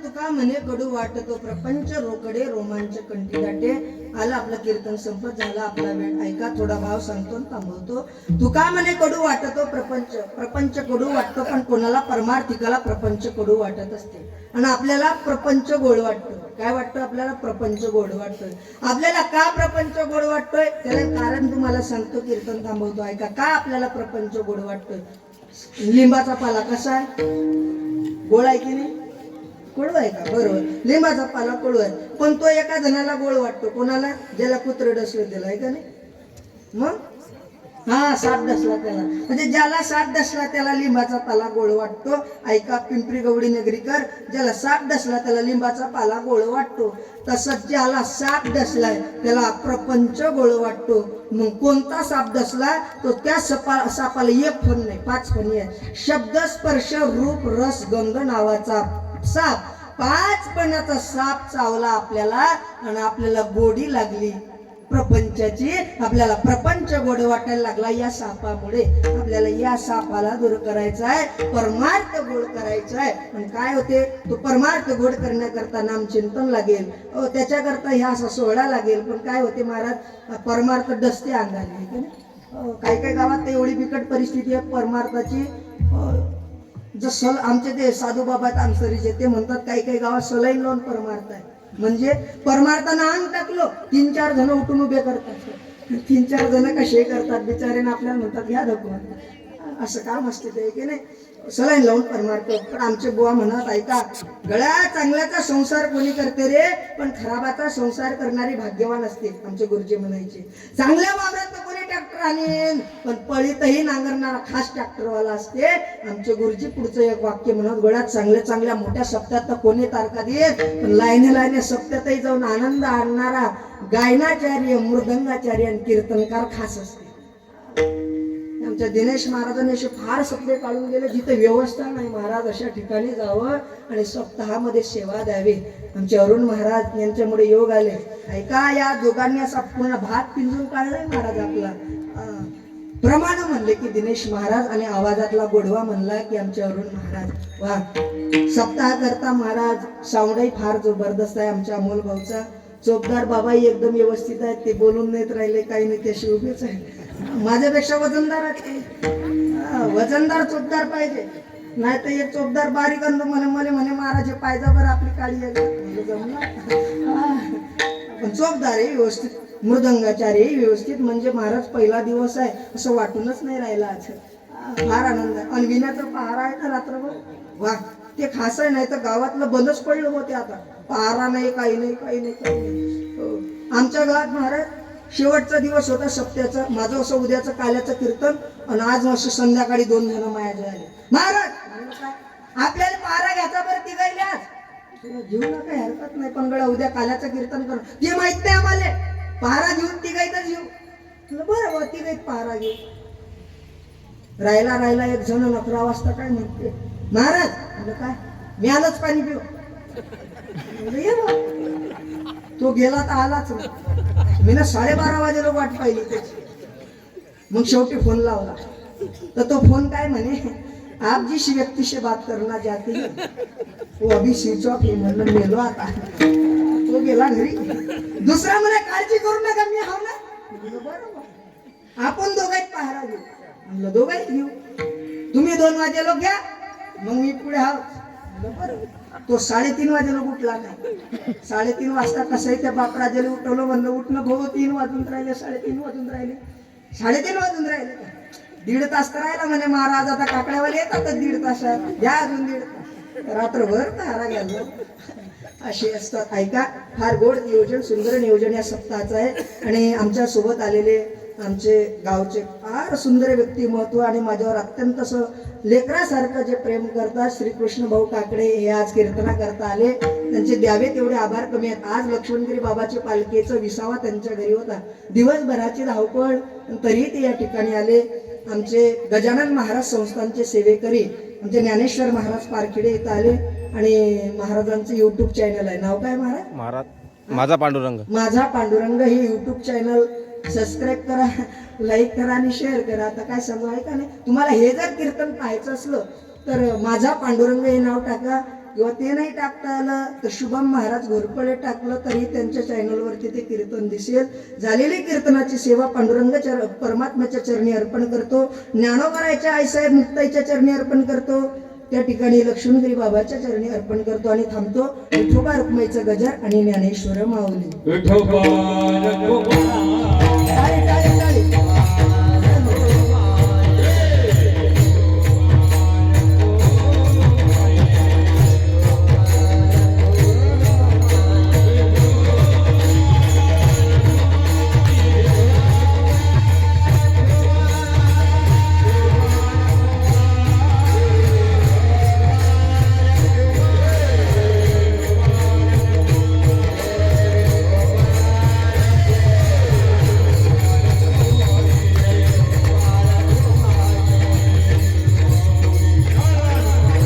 तुका म्हणे कडू वाटतो प्रपंच रोकडे रोमांच कंठी गाठे. आलं आपलं कीर्तन संपत झालं आपला वेळ. ऐका थोडा भाव सांगतो आणि थांबवतो. तुका म्हणे कडू वाटतो प्रपंच, प्रपंच कडू वाटतो पण कोणाला परमार्थिकाला प्रपंच कडू वाटत असते आणि आपल्याला प्रपंच गोड वाटतो. काय वाटतं आपल्याला? प्रपंच गोड वाटतोय. आपल्याला का प्रपंच गोड वाटतोय त्याला कारण तुम्हाला सांगतो, कीर्तन थांबवतो ऐका. का आपल्याला प्रपंच गोड वाटतोय? लिंबाचा पाला कसा आहे? गोड आहे की नाही? कडू आहे का? बरोबर, लिंबाचा पाला कडू आहे, पण तो एका जणाला गोड वाटतो. कोणाला? ज्याला कुत्र डसलं त्याला, आहे का नाही? मग हा, साप डसला त्याला, म्हणजे ज्याला साप डसला त्याला लिंबाचा पाला गोड वाटतो. ऐका पिंपरी गवडी नगरीकर, ज्याला साप डसला त्याला लिंबाचा पाला गोड वाटतो. तसंच ज्याला साप डसलाय त्याला प्रपंच गोड वाटतो. मग कोणता साप डसला? तो त्या सापाला एक फण नाही, 5 फणी आहे. शब्द स्पर्श रूप रस गंध नावाचा साप, 5 फण्याचा साप चावला आपल्याला आणि आपल्याला गोडी लागली प्रपंचाची. आपल्याला प्रपंच गोड वाटायला लागला या सापामुळे. आपल्याला या सापाला दूर करायचा आहे, परमार्थ गोड करायचा आहे. आणि काय होते? तो परमार्थ गोड करण्याकरता नामचिंतन लागेल, त्याच्याकरता ह्या असा सोहळा लागेल. पण काय होते महाराज? परमार्थ डसते अंगाने. काही काही गावात एवढी बिकट परिस्थिती आहे परमार्थाची. जसं आमचे ते साधू बाबा तामसरीचे ते म्हणतात काही काही गावात सलाईन लावून परमार्थ आहे. म्हणजे परमार्थानं अंग टाकलो, 3-4 जण उठून उभे करतात. 3-4 जण कसे करतात बिचारेने, आपल्याला म्हणतात घ्या धकवा. असं काम असते ते की नाही? सलाईन लावून परमार्थ. पण आमचे बुवा म्हणत ऐका, गळ्या चांगल्याचा संसार कोणी करते रे, पण खराबाचा संसार करणारी भाग्यवान असते. आमचे गुरुजी म्हणायचे चांगल्या वावरात कोणी ट्रॅक्टर आणीन, पण पळीतही नांगरणारा खास ट्रॅक्टरवाला असते. आमचे गुरुजी पुढचं एक वाक्य म्हणत, गळ्यात चांगल्या चांगल्या मोठ्या सप्त्यात तर कोणी तारखा देत, पण लाईने सप्त्यातही जाऊन आनंद आणणारा गायनाचार्य, मृदंगाचार्य आणि कीर्तनकार खास असते. आमच्या दिनेश महाराजांनी असे फार सप्ते काढून गेले, जिथे व्यवस्था नाही महाराज अशा ठिकाणी जावं आणि सप्ताहामध्ये सेवा द्यावी. आमचे अरुण महाराज यांच्यामुळे योग आले. ऐका, या दोघांनी असा पूर्ण भात पिंजून काढलाय महाराज आपला. प्रमाण म्हणले की दिनेश महाराज आणि आवाजातला गोडवा म्हणला की आमचे अरुण महाराज. वा, सप्ताह करता महाराज सावडाई फार जबरदस्त आहे. आमच्या अमोल भाऊचा चोपदार बाबाही एकदम व्यवस्थित आहेत, ते बोलून नाहीत राहिले, काही नाही, त्याशी उभेच आहे. माझ्यापेक्षा वजनदार आहेत, वजनदार चोपदार पाहिजे, नाही तर एक चोपदार बारीक अंध म्हणे महाराज पाहिजे बरं आपली काळी आहे पण चोपदार आहे व्यवस्थित, मृदंगाचार्य व्यवस्थित. म्हणजे महाराज पहिला दिवस आहे असं वाटूनच नाही राहिला आज. फार आनंद आहे. आणि विण्याचं पहारा आहे ना रात्रभर, वा, ते खास आहे. नाही तर गावातलं बंदच पडलं होते. आता पहारा नाही, काही नाही, काही नाही, काही नाही. आमच्या गावात महाराज शेवटचा दिवस होता सप्त्याचा. माझं असं उद्याचं काल्याचं कीर्तन आणि आज असं संध्याकाळी 2 जण माया आले. महाराज आपल्याला पहारा घ्यायचा बरं तिघायलाच घेऊ नका, हरकत नाही, पण गळा उद्या काल्याचं कीर्तन कर, ते माहित नाही आम्हाला. पहारा घेऊन तिघायतच घेऊ. बरं तिघायत पहारा घेऊ. राहिला एक जण 11 वाजता काय म्हणते, महाराज काय मी आलोच पाणी पिऊ. तो गेला तर आलाच नाही. मी ना 12:30 वाजेला वाट पाहिली त्याची. मग शेवटी फोन लावला तर तो फोन काय म्हणे, आप जिस व्यक्ति से बात करना चाहते हैं वो अभी स्विच ऑफ. म्हणलं मेलो आता. तो गेला घरी. दुसरा म्हणे काळजी करू नका मी हाव ना. बरोबर, आपण दोघांत पहारा घेऊ. म्हणलं दोघांत घेऊ, तुम्ही 2 वाजेला घ्या, मग मी पुढे हाव. बरोबर. तो 3:30 वाजेला उठला नाही. 3:30 वाजता कसंही त्या बापराजाला उठवलं. म्हणलं उठणं भाऊ, 3 वाजून राहिले, 3:30 वाजून राहिले, 3:30 वाजून राहिले. 1.5 तास तर राहिला म्हणे महाराज. आता काकड्यावाले येतात 1.5 तासात, घ्या अजून 1.5 तास. रात्रभर पहारा घ्यायला असे असतात. ऐका, फार गोड नियोजन, सुंदर नियोजन या सप्ताहाचं आहे. आणि आमच्या सोबत आलेले आमचे गावचे फार सुंदर व्यक्तिमत्व आणि माझ्यावर अत्यंत असं लेकरासारखं जे प्रेम करतात श्रीकृष्ण भाऊ काकडे हे आज कीर्तना करता आले. त्यांचे द्यावे तेवढे आभार कमी आहेत. आज लक्ष्मणगिरी बाबाचे पालखीचा 20वा त्यांच्या घरी होता. दिवसभराची धावपळ तरी ते या ठिकाणी आले. आमचे गजानन महाराज संस्थानचे सेवेकरी आमचे ज्ञानेश्वर महाराज पारखिडे इथं आले. आणि महाराजांचं युट्यूब चॅनल आहे. नाव काय महाराज? माझा पांडुरंग. माझा पांडुरंग हे युट्यूब चॅनल सबस्क्राईब करा, लाईक करा आणि शेअर करा. आता काय सांगू आहे का नाही, तुम्हाला हे जर कीर्तन पाहायचं असलं तर माझा पांडुरंग हे नाव टाका. किंवा ते नाही टाकता आलं तर शुभम महाराज घोरपडे टाकलं तरी त्यांच्या चॅनलवरती ते कीर्तन दिसेल. झालेली कीर्तनाची सेवा पांडुरंग परमात्म्याच्या चरणी अर्पण करतो. ज्ञानोबरायच्या आईसाहेब मुक्ताईच्या चरणी अर्पण करतो. त्या ठिकाणी लक्ष्मीगिरी बाबाच्या चरणी अर्पण करतो आणि थांबतो. विठोबा रुक्माईचं गजर आणि ज्ञानेश्वर माऊली. विठोबा रुक्मा. टाळी, टाळी, टाळी.